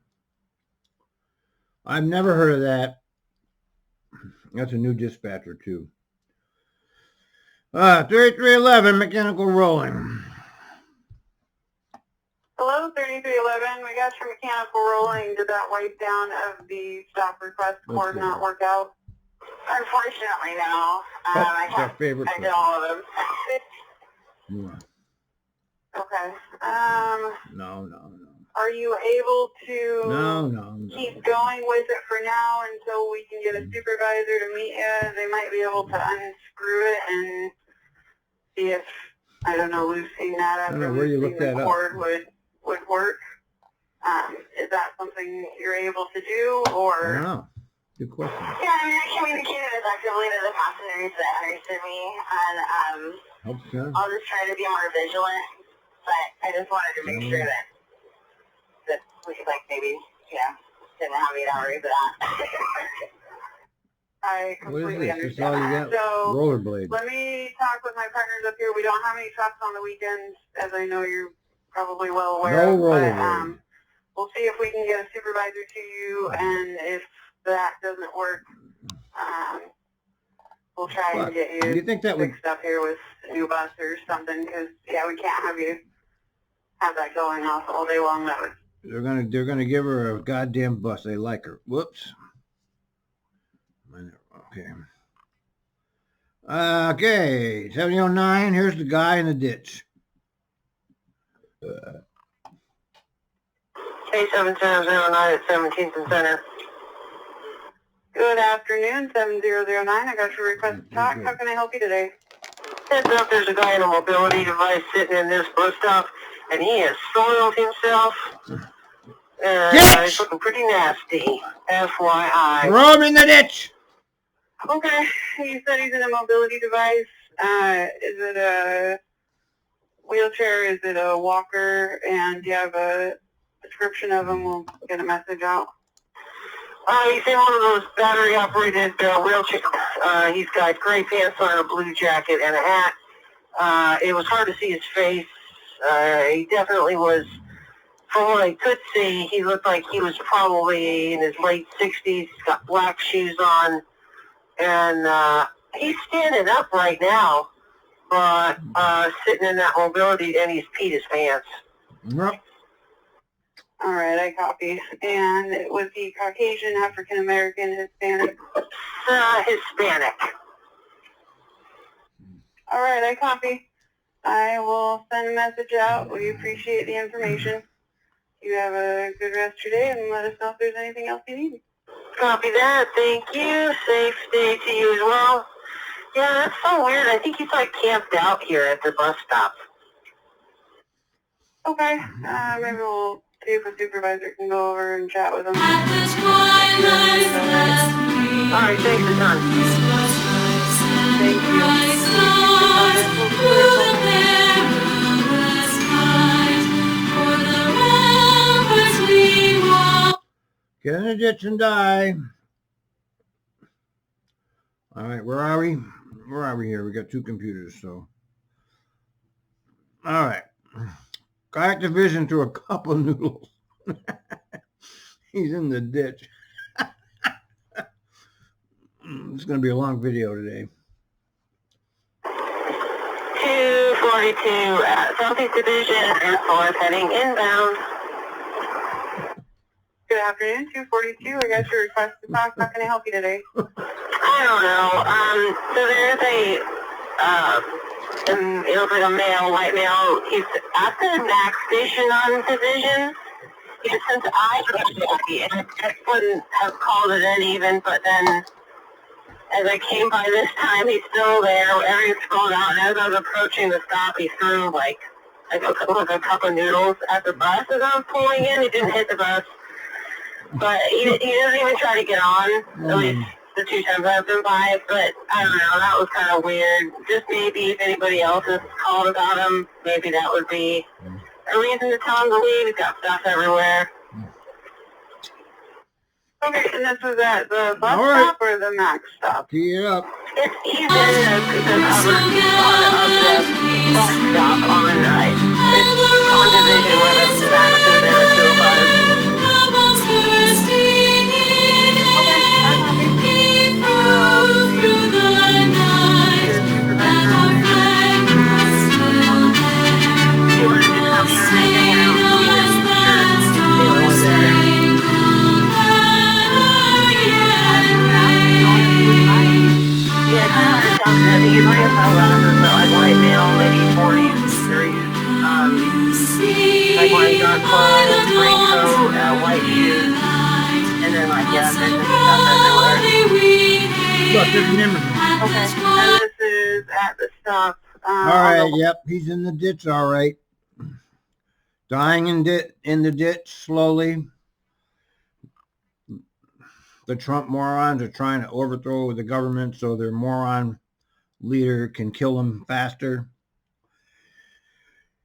A: I've never heard of that. That's a new dispatcher, too. 3311, mechanical rolling.
J: Hello, 3311. We got your mechanical rolling. Did that wipe down of the stop request cord not work out? Unfortunately, no.
A: That's our favorite.
J: I did all of them.
A: Yeah.
J: Okay.
A: No.
J: Are you able to
A: No.
J: keep going with it for now until we can get a supervisor to meet you? They might be able to unscrew it and see if, I don't know, loosening that up or loosening the cord would work. Is that something you're able to do, or?
A: No. Good question.
J: Yeah, I mean, I communicated effectively to the passengers that understood me, and I'll just try to be more vigilant, but I just wanted to make sure that we could, like, maybe, didn't have 8 hours of that. I
A: What is
J: completely
A: this? This is all
J: understand
A: you
J: that.
A: got?
J: So
A: Rollerblades.
J: let me talk with my partners up here. We don't have any trucks on the weekends, as I know you're probably well aware
A: No
J: of.
A: rollerblades.
J: But we'll see if we can get a supervisor to you, and if that doesn't work, we'll try and get
A: Do you think that would?
J: fixed up here with a new bus or something. Because yeah, we can't have you have that going off all day long. That would.
A: They're gonna give her a goddamn bus. They like her. Whoops. Okay. Okay. 7009. Here's the guy in the ditch.
J: K7709 at 17th and Center. Good afternoon, 7009. I got your request to talk. How can I help you today? Heads up, there's a guy in a mobility device sitting in this bus stop, and he has soiled himself. He's looking pretty nasty. FYI.
A: Throw him in the ditch.
J: Okay, he said he's in a mobility device. Is it a wheelchair? Is it a walker? And do you have a description of him? We'll get a message out. He's in one of those battery-operated wheelchairs. He's got gray pants on, a blue jacket, and a hat. It was hard to see his face. He definitely was, from what I could see, he looked like he was probably in his late 60s. He's got black shoes on, and he's standing up right now, but sitting in that mobility, and he's peed his pants.
A: Yep.
J: All right, I copy. And was he Caucasian, African American, Hispanic? Hispanic. All right, I copy. I will send a message out. We appreciate the information. You have a good rest of your day, and let us know if there's anything else you need. Copy that. Thank you. Safe day to you as well. Yeah, that's so weird. I think he's like camped out here at the bus stop. Okay. Maybe we'll see if a supervisor can go over and chat with him. All right, thanks a ton. Thank you.
A: Get in the ditch and die. All right, where are we? Where are we here? We got two computers, so. All right. Kayak division to a cup of noodles. He's in the ditch. It's going to be a long video today.
J: 242 at Southeast Division and 4th heading inbound. Good afternoon, 242. I got your request to talk. How can I help you today? I don't know. So there's it looks like a male, white male. He's at the MAX station on Division. Since I wouldn't have called it in even, but then as I came by this time, he's still there. Everything's scrolled out, and as I was approaching the stop, he threw like a cup of noodles at the bus as I was pulling in. He didn't hit the bus, but he doesn't even try to get on. At least the two times I've been by, but I don't know. That was kind of weird. Just maybe if anybody else has called about him, maybe that would be a reason to tell him to leave. He's got stuff everywhere. Okay, and this was at the bus stop or the MAX stop?
A: Tee it up.
J: He's in the covered part of the bus stop on the night. It's on Division where the MAX is there at 205. I think he's wearing some glasses, but like white male, maybe 40s, 30s. Like wearing dark clothes, green coat, white shoes, and then like there's just stuff everywhere.
A: Look, there's an image.
J: Okay, and this is at the stop.
A: All right, yep, he's in the ditch, all right. Dying in the ditch slowly. The Trump morons are trying to overthrow the government so their moron leader can kill them faster.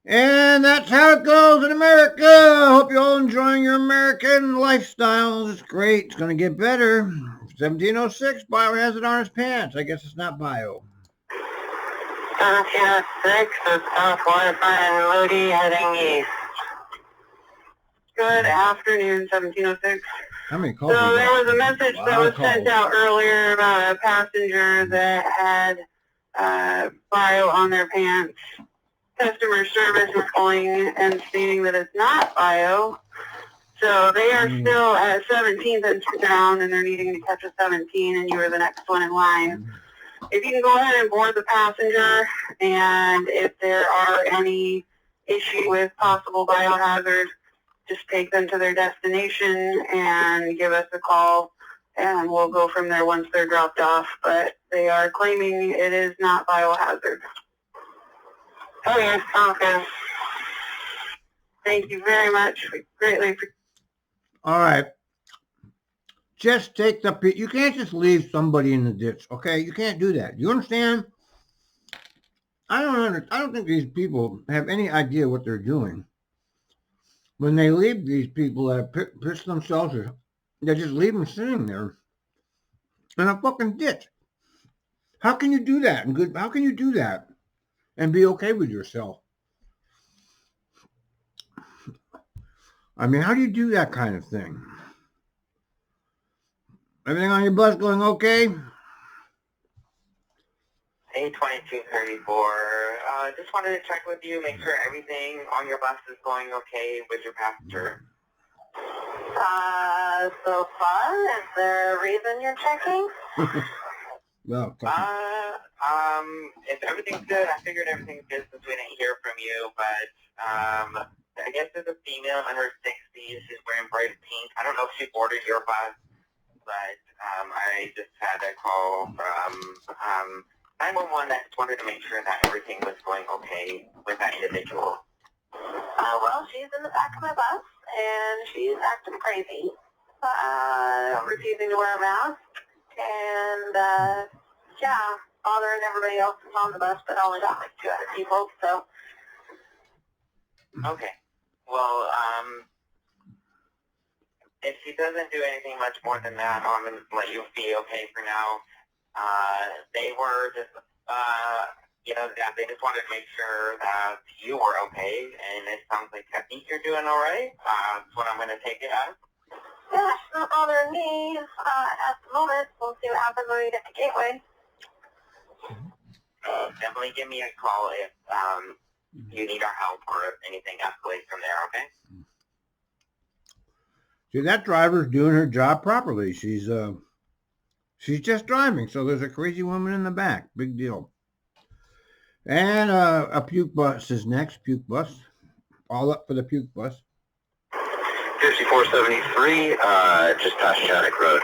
A: And that's how it goes in America. I hope you're all enjoying your American lifestyles. It's great. It's going to get better. It's 1706, biohazard on his pants. I guess it's not bio.
J: 1706 is South Waterfront Lodi heading east. Good afternoon, 1706.
A: How many calls?
J: So
A: we
J: there
A: got?
J: was a message that was sent out earlier about a passenger that had bio on their pants. Customer service was calling and stating that it's not bio. So they are still at 17th and down, and they're needing to catch a 17, and you are the next one in line. If you can go ahead and board the passenger, and if there are any issue with possible biohazard, just take them to their destination and give us a call, and we'll go from there once they're dropped off. But they are claiming it is not biohazard. Okay, sounds good. Thank you very much. We greatly appreciate.
A: All right. Just take the... You can't just leave somebody in the ditch, okay? You can't do that. You understand? I don't think these people have any idea what they're doing. When they leave these people that piss themselves, they just leave them sitting there in a fucking ditch. How can you do that? How can you do that and be okay with yourself? I mean, how do you do that kind of thing? Everything on your bus going okay?
K: A2234, just wanted to check with you, make sure everything on your bus is going okay with your passenger.
J: So far, is there a reason you're checking?
A: Well,
K: if everything's good, I figured everything's good since we didn't hear from you, but, I guess there's a female in her 60s, she's wearing bright pink. I don't know if she boarded your bus, but, I just had a call from, 911 that just wanted to make sure that everything was going okay with that individual.
J: Well, she's in the back of my bus, and she's acting crazy, refusing to wear a mask, and, yeah, bothering everybody else that's on the bus, but only got like 2 other people, so.
K: Okay. Well, if she doesn't do anything much more than that, I'm going to let you be okay for now. They were just, they just wanted to make sure that you were okay, and it sounds like, I think you're doing all right. That's what I'm going to take it as.
J: Yeah, it's not bothering me at the moment. We'll see what happens when we get to Gateway.
K: Definitely give me a call if you need our help or if anything escalates from there, okay?
A: see, that driver's doing her job properly. She's just driving, so there's a crazy woman in the back. Big deal. And a puke bus is next. Puke bus. All up for the puke bus.
K: 5473, just past Shattuck Road.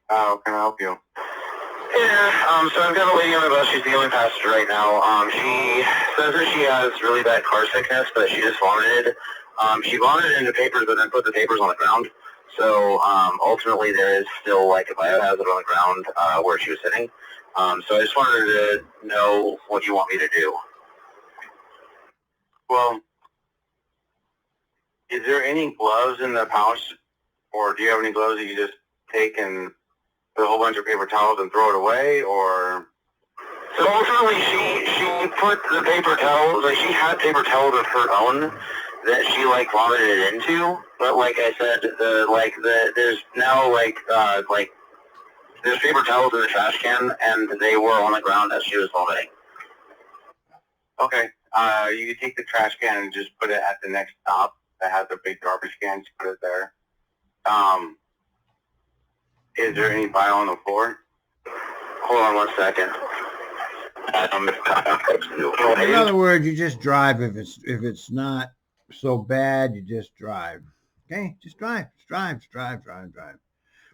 K: How can I help you? Yeah, so I've got a lady on the bus. She's the only passenger right now. She says that she has really bad car sickness, but she just vomited. She vomited into papers, but then put the papers on the ground. So ultimately, there is still like a biohazard on the ground where she was sitting. So I just wanted to know what you want me to do. Well, is there any gloves in the pouch, or do you have any gloves that you just take and put a whole bunch of paper towels and throw it away, or? So ultimately, she put the paper towels, like she had paper towels of her own that she like vomited into, but like I said, there's now there's paper towels in the trash can, and they were on the ground as she was vomiting. Okay, you can take the trash can and just put it at the next stop that has a big garbage can. Just put it there. Is there any bio on the floor? Hold on 1 second.
A: In other words, you just drive. If it's not so bad, you just drive. Okay, just drive. Just drive.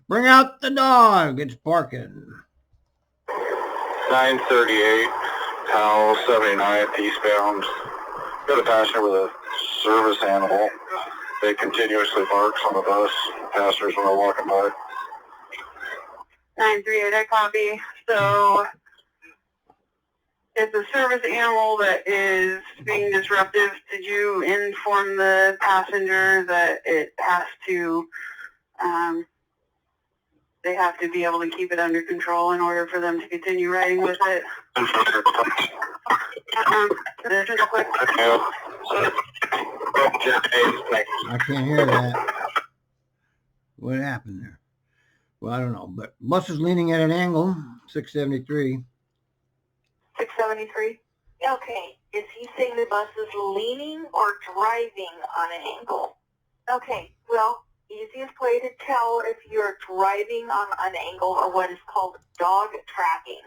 A: Bring out the dog. It's barking.
K: 938, Powell 79th eastbound. Got a passenger with a service animal. They continuously barks on the bus. Passengers when they're walking by.
J: 938, I copy. So it's a service animal that is being disruptive. Did you inform the passenger that it has to They have to be able to keep it under control in order for them to continue riding with it. This is quick.
A: I can't hear that. What happened there? Well, I don't know, but bus is leaning at an angle, 673.
J: 673? Okay. Is he saying the bus is leaning or driving on an angle? Okay. Well, easiest way to tell if you're driving on an angle or what is called dog tracking,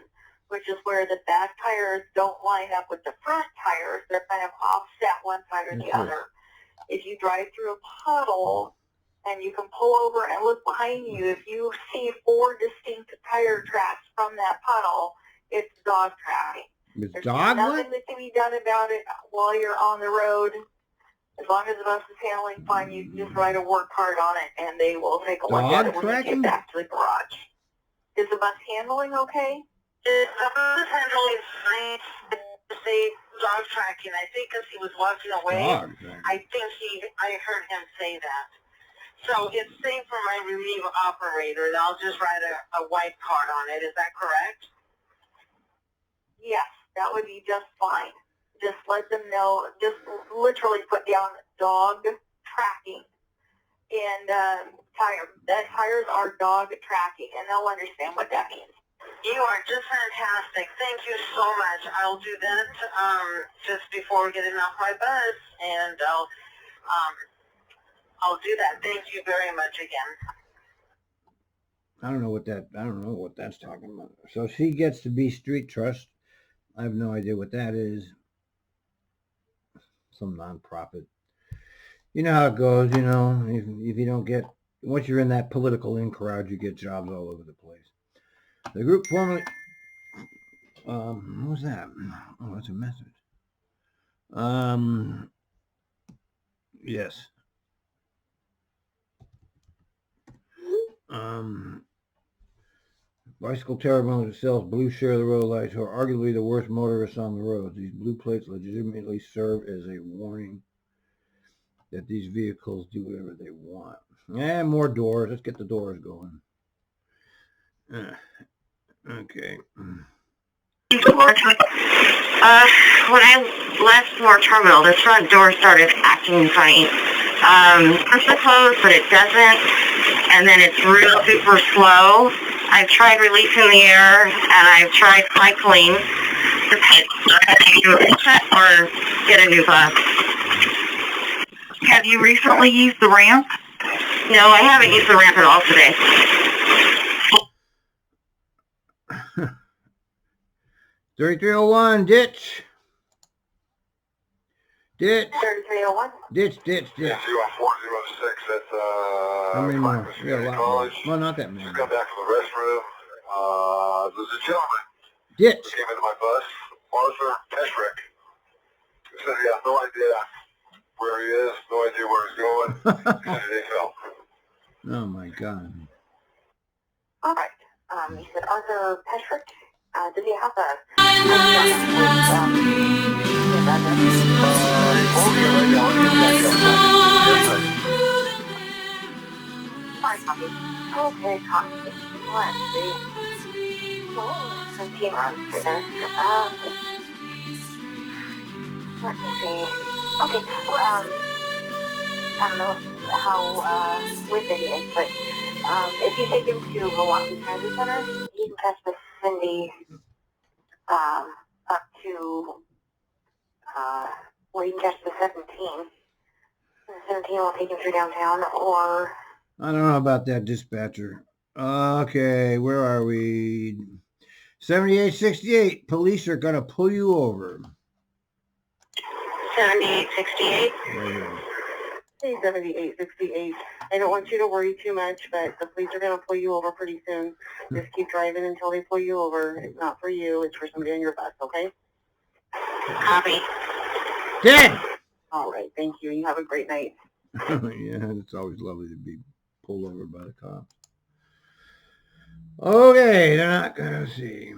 J: which is where the back tires don't line up with the front tires. They're kind of offset one side or the other. If you drive through a puddle and you can pull over and look behind you, if you see 4 distinct tire tracks from that puddle, it's dog tracking.
A: It's
J: There's
A: dog
J: nothing
A: what?
J: that can be done about it while you're on the road. As long as the bus is handling fine, you can just write a work card on it, and they will take a look at it when you get back to the garage. Is the bus handling okay? The bus is handling fine. Say dog tracking. I think because he was walking away. I heard him say that. So it's safe for my relief operator. I'll just write a white card on it. Is that correct? Yes, that would be just fine. Just let them know, just literally put down dog tracking and tires are dog tracking, and they'll understand what that means. You are just fantastic. Thank you so much. I'll do that just before getting off my bus, and I'll do that. Thank you very much again.
A: I don't know what that's talking about. So she gets to be street trust. I have no idea what that is. Some nonprofit. You know how it goes, you know, if you don't get, once you're in that political in crowd, you get jobs all over the place. The group formerly, what was that? Oh, that's a message. Yes. Bicycle terminal that sells blue share the road lights who are arguably the worst motorists on the road. These blue plates legitimately serve as a warning that these vehicles do whatever they want. And more doors. Let's get the doors going. Okay.
G: When I left Moore Terminal, the front door started acting funny. It's closed, but it doesn't. And then it's real super slow. I've tried releasing the air, and I've tried cycling to reset or get a new bus. Have you recently used the ramp? No, I haven't used the ramp at all today.
A: 3301, ditch. Ditch.
J: 3301.
A: Ditch.
F: Yeah, 21406, that's,
A: How many more? We got a lot more.
F: College.
A: Well, not that many.
F: Just got back from the restroom. There's a gentleman
A: Ditch.
F: who came into my bus, Arthur Peschrick. He said he has no idea where he is, no idea where he's going, and he fell.
A: Oh my God.
J: All right. You said Arthur Peschrick. Does he have a... Okay, copy. Let's see. Some team runs there. Let me see. Okay, well, I don't know how with it is, but if you take him to Milwaukee Transit Center, you can catch the Cindy up to where you can catch the 17. The 17 will take him through downtown, or...
A: I don't know about that, dispatcher. Okay, where are we? 7868. Police are going to pull you over.
J: 7868?
A: Right here.
J: Hey, 7868. I don't want you to worry too much, but the police are going to pull you over pretty soon. Just keep driving until they pull you over. It's not for you. It's for somebody on your bus, okay?
G: Copy.
A: Dead!
J: All right, thank you. You have a great night.
A: Yeah, it's always lovely to be pulled over by the cops. Okay, they're not going to see.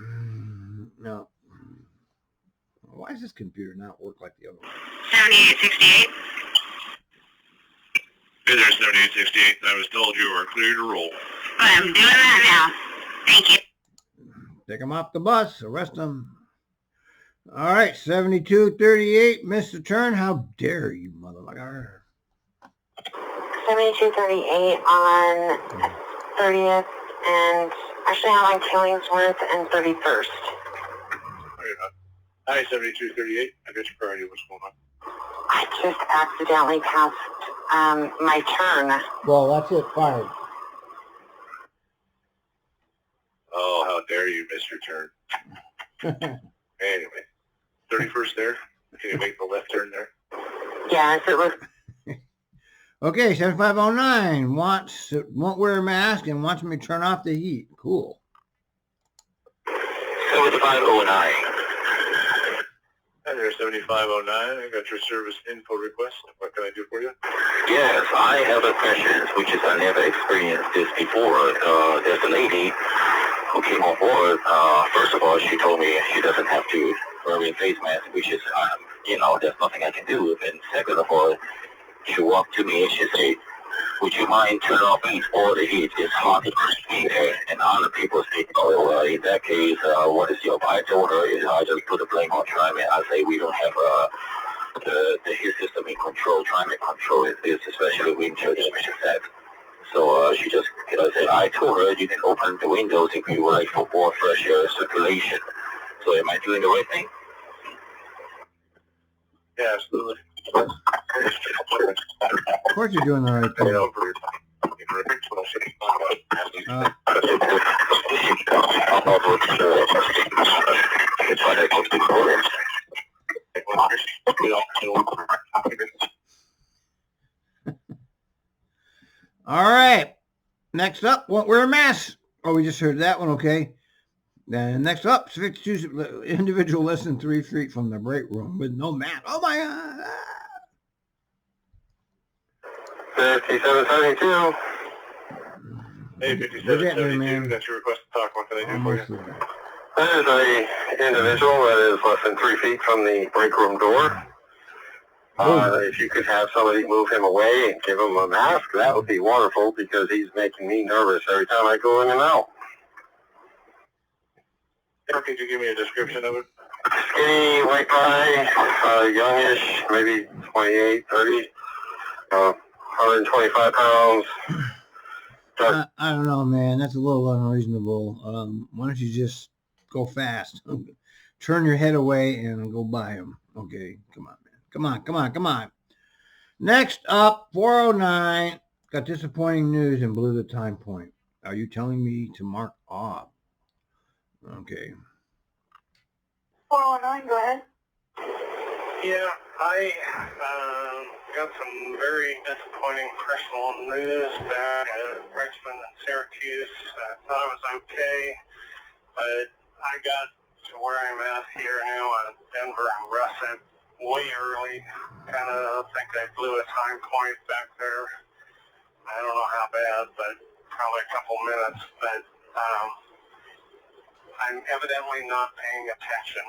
A: No. Why does this computer not work like the other one?
G: 7868.
D: Hey there, 7868. I was told you were clear to roll.
G: I'm doing that now. Thank you.
A: Take them off the bus. Arrest them. All right, 7238, Mr. Turn. How dare you, motherfucker?
J: 7238 on 30th and actually on Killingsworth and 31st.
F: Hi, 7238. I got your priority. What's going on?
J: I just accidentally passed my turn.
A: Well, that's it. Fired.
F: Oh, how dare you, Mr. Turn. Anyway, 31st there. Can you make the left turn there?
J: Yes, it was.
A: Okay, 7509 won't wear a mask and wants me to turn off the heat. Cool.
F: 7509. Hi there, 7509. I got your service info request. What can I do for you?
L: Yes, I have a question, which is I never experienced this before. There's a lady who came on board. First of all, she told me she doesn't have to wear a face mask, which is, there's nothing I can do. And second of all, she walked to me and she said, would you mind turning off all the heat? It's hot in there. And other people say, oh, well, in that case, what is your... I told her, I just put the blame on Trimet. I say we don't have the heat system in control. Trimet control is especially winter temperature set. So she just said, I told her you can open the windows if you would like for more fresh air circulation. So am I doing the right thing?
F: Yeah, absolutely.
A: Of course you're doing the right thing. All right. Next up, won't wear a mask. Oh, we just heard that one. Okay. Then next up, 52 individual less than 3 feet from the break room with no mask. Oh my God.
L: 5772.
F: Hey, 5772, that's your request to talk. What can I do for you?
L: That is a individual that is less than 3 feet from the break room door. If you could have somebody move him away and give him a mask, that would be wonderful because he's making me nervous every time I go in and out.
F: Could you give me a description of it?
L: Skinny, white guy, youngish, maybe 28, 30, 125 pounds.
A: I don't know, man. That's a little unreasonable. Why don't you just go fast? Turn your head away and go by him. Okay, come on, man. Come on. Next up, 409. Got disappointing news and blew the time point. Are you telling me to mark off? Okay.
J: 409, go ahead.
C: Yeah, I got some very disappointing personal news back at Richmond and Syracuse. I thought it was okay, but I got to where I'm at here now in Denver and Russet way early. Kind of think I blew a time point back there. I don't know how bad, but probably a couple minutes. But I'm evidently not paying attention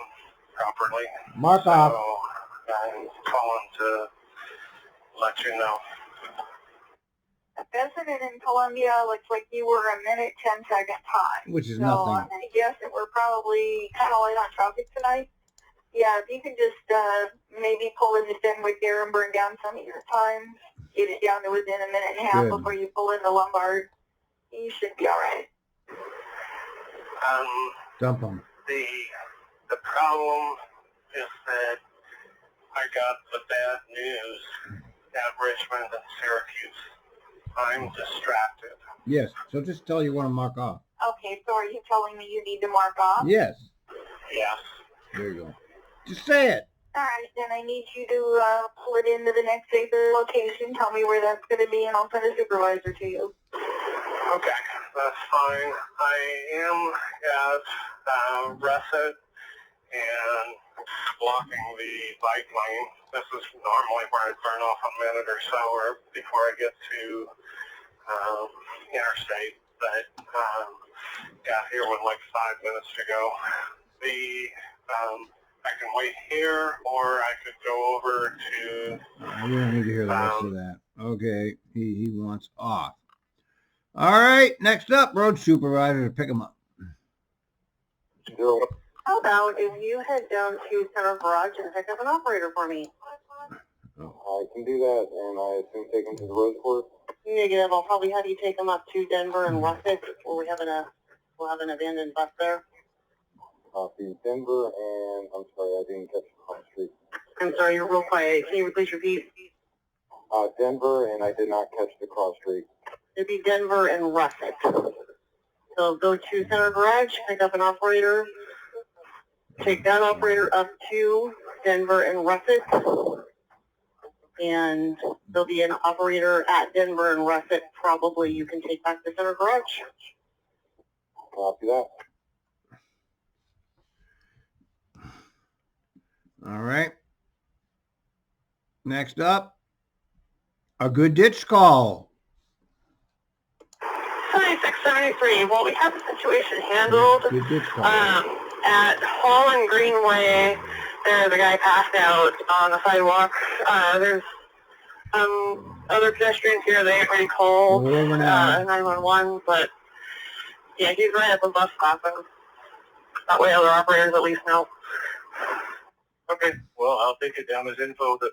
C: properly.
A: Mark off.
C: So I'm calling to let you know.
J: Visited in Columbia looks like you were a minute 10 second time.
A: Which is
J: so
A: nothing.
J: I'm going to guess that we're probably kind of light on traffic tonight. Yeah, if you can just maybe pull in the Fenwick there and burn down some of your time, get it down to within a minute and a half before you pull in the Lombard, you should be all right.
A: Dump them.
C: The problem is that I got the bad news at Richmond and Syracuse. I'm distracted.
A: Yes. So just tell you want to mark off.
J: Okay, so are you telling me you need to mark off?
A: Yes.
C: Yes.
A: There you go. Just say it.
J: All right, then I need you to pull it into the next safer location. Tell me where that's going to be, and I'll send a supervisor to you.
C: Okay, that's fine. I am at Russet and blocking the bike lane. This is normally where I burn off a minute or so or before I get to interstate, but got here with like 5 minutes to go. I can wait here, or I could go over to...
A: We don't need to hear the rest of that. Okay, he wants off. All right, next up, road supervisor to pick him up.
J: How about if you head down to Center Garage and pick up an operator for me?
F: I can do that, and I assume take him to the road course.
J: Negative. I'll probably have you take them up to Denver and Russet, where we'll have an abandoned bus there.
F: Copy Denver, and I'm sorry, I didn't catch the cross street.
J: I'm sorry, you're real quiet. Can you please repeat?
F: Denver, and I did not catch the cross street.
J: It'd be Denver and Russet. So go to Center Garage, pick up an operator, take that operator up to Denver and Russet, and there'll be an operator at Denver and Russet probably you can take back to Center Garage.
F: Copy that.
A: All right. Next up, a good ditch call.
J: 7673. Well, we have the situation handled.
A: Good ditch call.
J: At Hall and Greenway, there's a guy passed out on the sidewalk. There's other pedestrians here. They ain't already called 911, but yeah, he's right at the bus stop. And that way other operators at least know.
F: Okay, well, I'll take it down as info that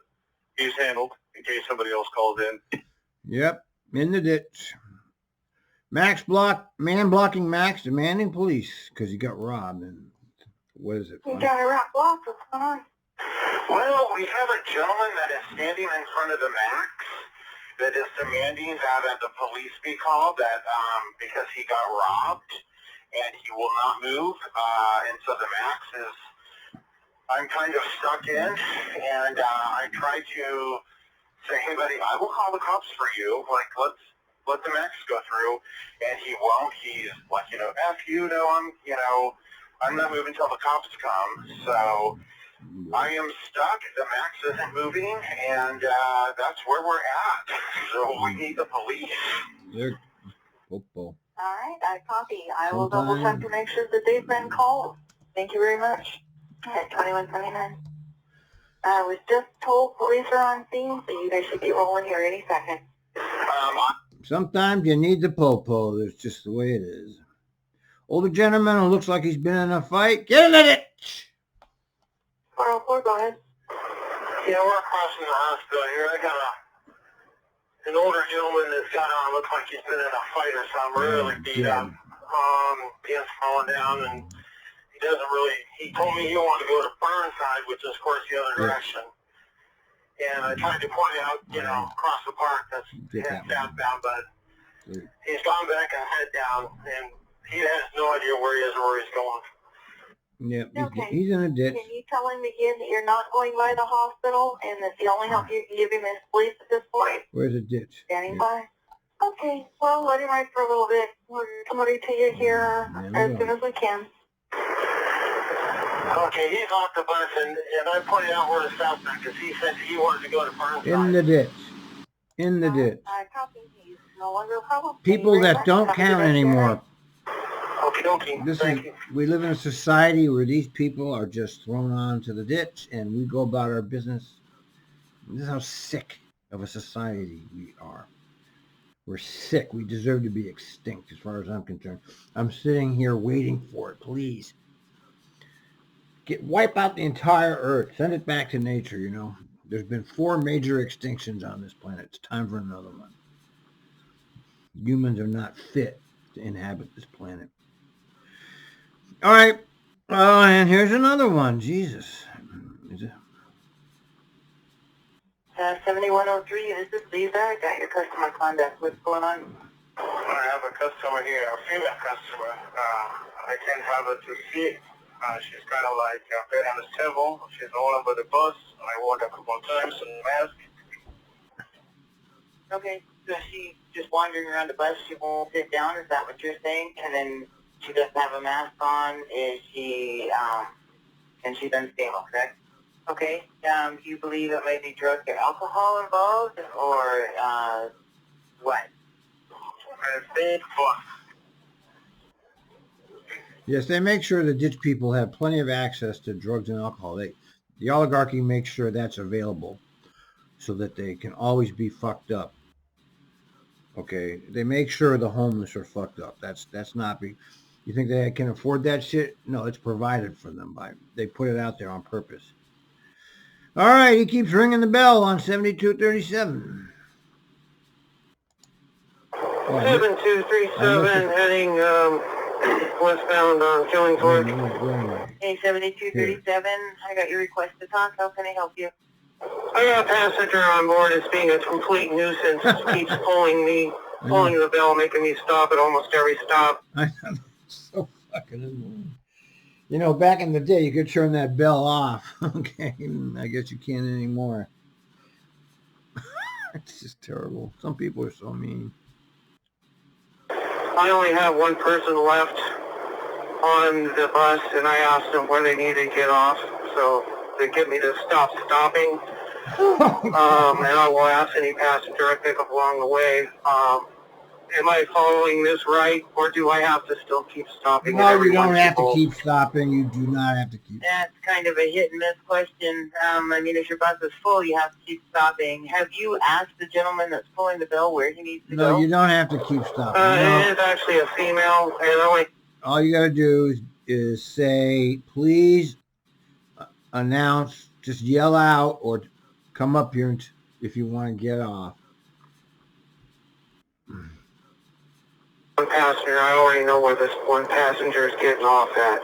F: he's handled in case somebody else calls in.
A: Yep, in the ditch. Man blocking Max, demanding police because he got robbed. And what is it?
J: You got a rock block. What's going on?
F: Well, we have a gentleman that is standing in front of the Max that is demanding that the police be called because he got robbed and he will not move. And so the Max is, I'm kind of stuck in, and I try to say, hey, buddy, I will call the cops for you. Like, let the Max go through, and he won't. He's like, F you, I'm not moving until the cops come. So I am stuck. The Max isn't moving, and that's where we're at. So we need the police.
J: All right, I copy. I will double check to make sure that they've been called. Thank you very much. At 2129. I was just told police are on scene, so you guys should be rolling here any second.
A: Sometimes you need the po-po. That's just the way it is. Older gentleman who looks like he's been in a fight. Get in the ditch!
J: 404, go ahead.
F: Yeah, we're crossing the hospital here. I got an older gentleman that's got on, looks like he's been in a fight or something, really beat up. He's falling down, and he told me he wanted to go to Burnside, which is, of course, the other direction. And I tried to point out, across the park, that's southbound, but he's gone back and head down, and he has no idea where he is or where he's going.
A: Yeah, he's in a ditch.
J: Can you tell him again that you're not going by the hospital and that the only help you can give him is police at this point?
A: Where's the ditch?
J: Standing by? Okay, well, let him ride for a little bit. We'll come over to you here as soon as we can.
F: Okay, he's off the bus, and I pointed out where the stop sign, because he said he wanted to go to Burnside.
A: In the ditch. In the ditch.
J: He's no longer a problem.
A: People that don't count anymore.
F: Okay.
A: We live in a society where these people are just thrown onto the ditch, and we go about our business. This is how sick of a society we are. We're sick. We deserve to be extinct, as far as I'm concerned. I'm sitting here waiting for it. Please. Wipe out the entire earth. Send it back to nature, There's been 4 major extinctions on this planet. It's time for another one. Humans are not fit to inhabit this planet. All right. Oh, and here's another one. Jesus. Is it?
J: 7103, this is Lisa. I got your customer contact. What's going on?
F: I have a customer here, a female customer. I can't have her to see. She's kind of like very unstable. She's all over the bus. I warned her a couple of times and mask.
J: Okay, so she's just wandering around the bus. She won't sit down. Is that what you're saying? And then she doesn't have a mask on. Is she, and she's unstable, correct? Okay, you believe it might be drug or alcohol involved, or, what?
F: I think both.
A: Yes, they make sure the ditch people have plenty of access to drugs and alcohol. The oligarchy makes sure that's available so that they can always be fucked up. Okay, they make sure the homeless are fucked up. That's not be. You think they can afford that shit? No, it's provided for them by. They put it out there on purpose. All right, he keeps ringing the bell on 7237.
M: 7237 heading westbound on Killingsworth.
A: Where am I?
E: Hey, 7237, I got your request to talk. How can I help you?
M: I got a passenger on board that's being a complete nuisance. Keeps pulling the bell, making me stop at almost every stop.
A: I know, so fucking annoying. You know, back in the day, you could turn that bell off. Okay, I guess you can't anymore. It's just terrible. Some people are so mean.
M: I only have one person left on the bus, and I asked them where they need to get off, so they get me to stop stopping. And I will ask any passenger I pick up along the way, am I following this right, or do I have to still keep stopping?
A: No, you don't have to keep stopping. You do not have to keep.
E: That's kind of a hit and miss question. I mean, if your bus is full, you have to keep stopping. Have you asked the gentleman that's pulling the bell where he needs to go?
A: No, you don't have to keep stopping.
M: It is actually a female, and
A: all you got to do is say, please announce, just yell out or come up here if you want to get off.
M: One passenger, I already know where this one passenger is getting off at.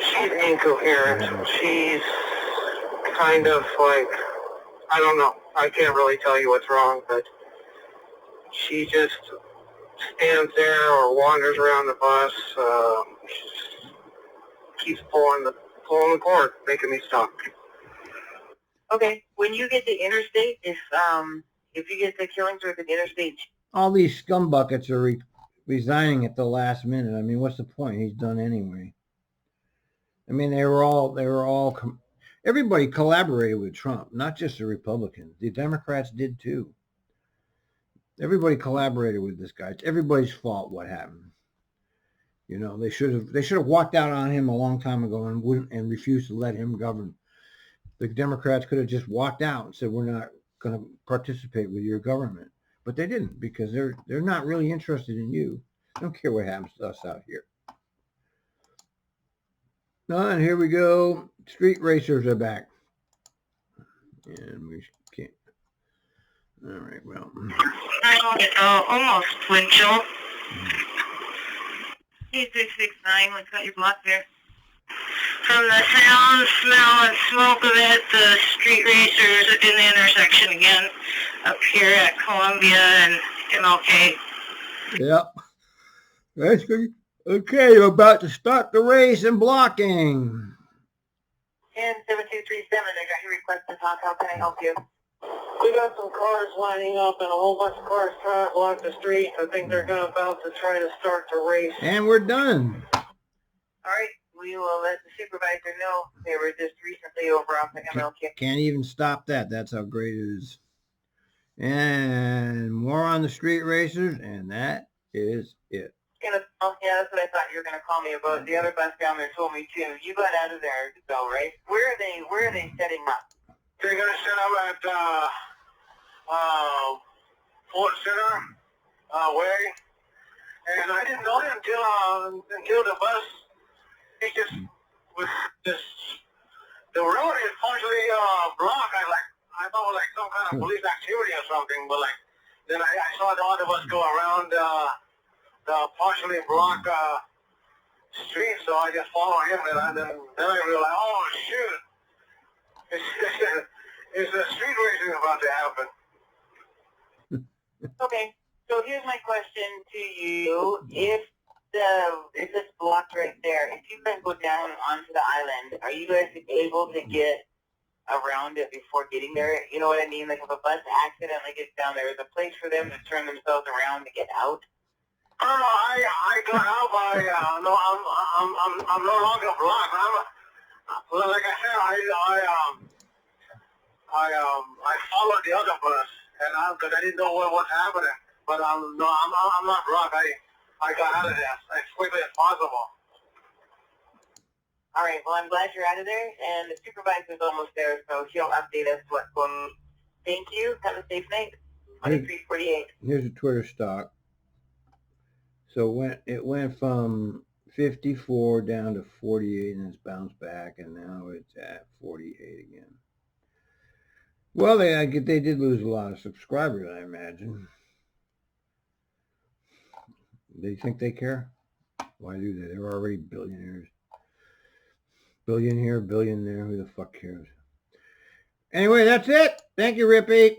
M: She's incoherent. She's kind of like, I don't know. I can't really tell you what's wrong, but she just stands there or wanders around the bus. She just keeps pulling the cord, making me stop.
E: Okay, when you get to interstate, if you get to Killingsworth and interstate,
A: all these scumbuckets are resigning at the last minute. I mean, what's the point? He's done anyway. I mean, everybody collaborated with Trump, not just the Republicans. The Democrats did too. Everybody collaborated with this guy. It's everybody's fault what happened. You know, they should have walked out on him a long time ago and refused to let him govern. The Democrats could have just walked out and said, we're not going to participate with your government. But they didn't, because they're not really interested in you. They don't care what happens to us out here. And here we go. Street racers are back. And we can't. All right, well.
G: Almost windshield.
E: 8669, what's got your block there?
G: From the sound, smell, and smoke of it, the street racers are in the intersection again up here at Columbia and MLK.
A: Yep. That's good. Okay, you're about to start the race and blocking.
E: 107237, I got your request to talk. How can I help you?
M: We got some cars lining up and a whole bunch of cars trying to block the street. I think they're about to try to start the race.
A: And we're done.
E: All right, we will let the supervisor know. They were just recently over off the MLK.
A: Can't even stop that. That's how great it is. And more on the street racers, and that is it.
E: Yeah, that's what I thought you were gonna call me about. The other bus down there told me too. You got out of there though, right? Where are they setting up?
F: They're gonna set up at Fort Center way, and I didn't know it until the bus. It just was just the road is partially blocked. I thought it was like some kind of police activity or something, but like then I saw the other bus go around the partially blocked street, so I just followed him, and then I realized, oh shoot, it's a street racing about to happen.
E: Okay, so here's my question to you: if it's blocked right there, if you guys go down onto the island, are you guys able to get around it before getting there? You know what I mean? Like if a bus accidentally gets down there, is a place for them to turn themselves around to get out?
F: I got out by no, I'm no longer blocked. Like I said, I followed the other bus, and because I didn't know what was happening. But I'm not blocked. I got out of there as quickly as possible.
E: All right, well, I'm glad you're out of there, and the supervisor's almost there, so she'll update us what's going on. Thank you. Have a safe night.
K: 23.48.
A: Here's a Twitter stock. So it went from 54 down to 48, and it's bounced back, and now it's at 48 again. Well, they did lose a lot of subscribers, I imagine. They think they care? Why do they? They're already billionaires. Billion here, billion there. Who the fuck cares? Anyway, that's it. Thank you, Rippy.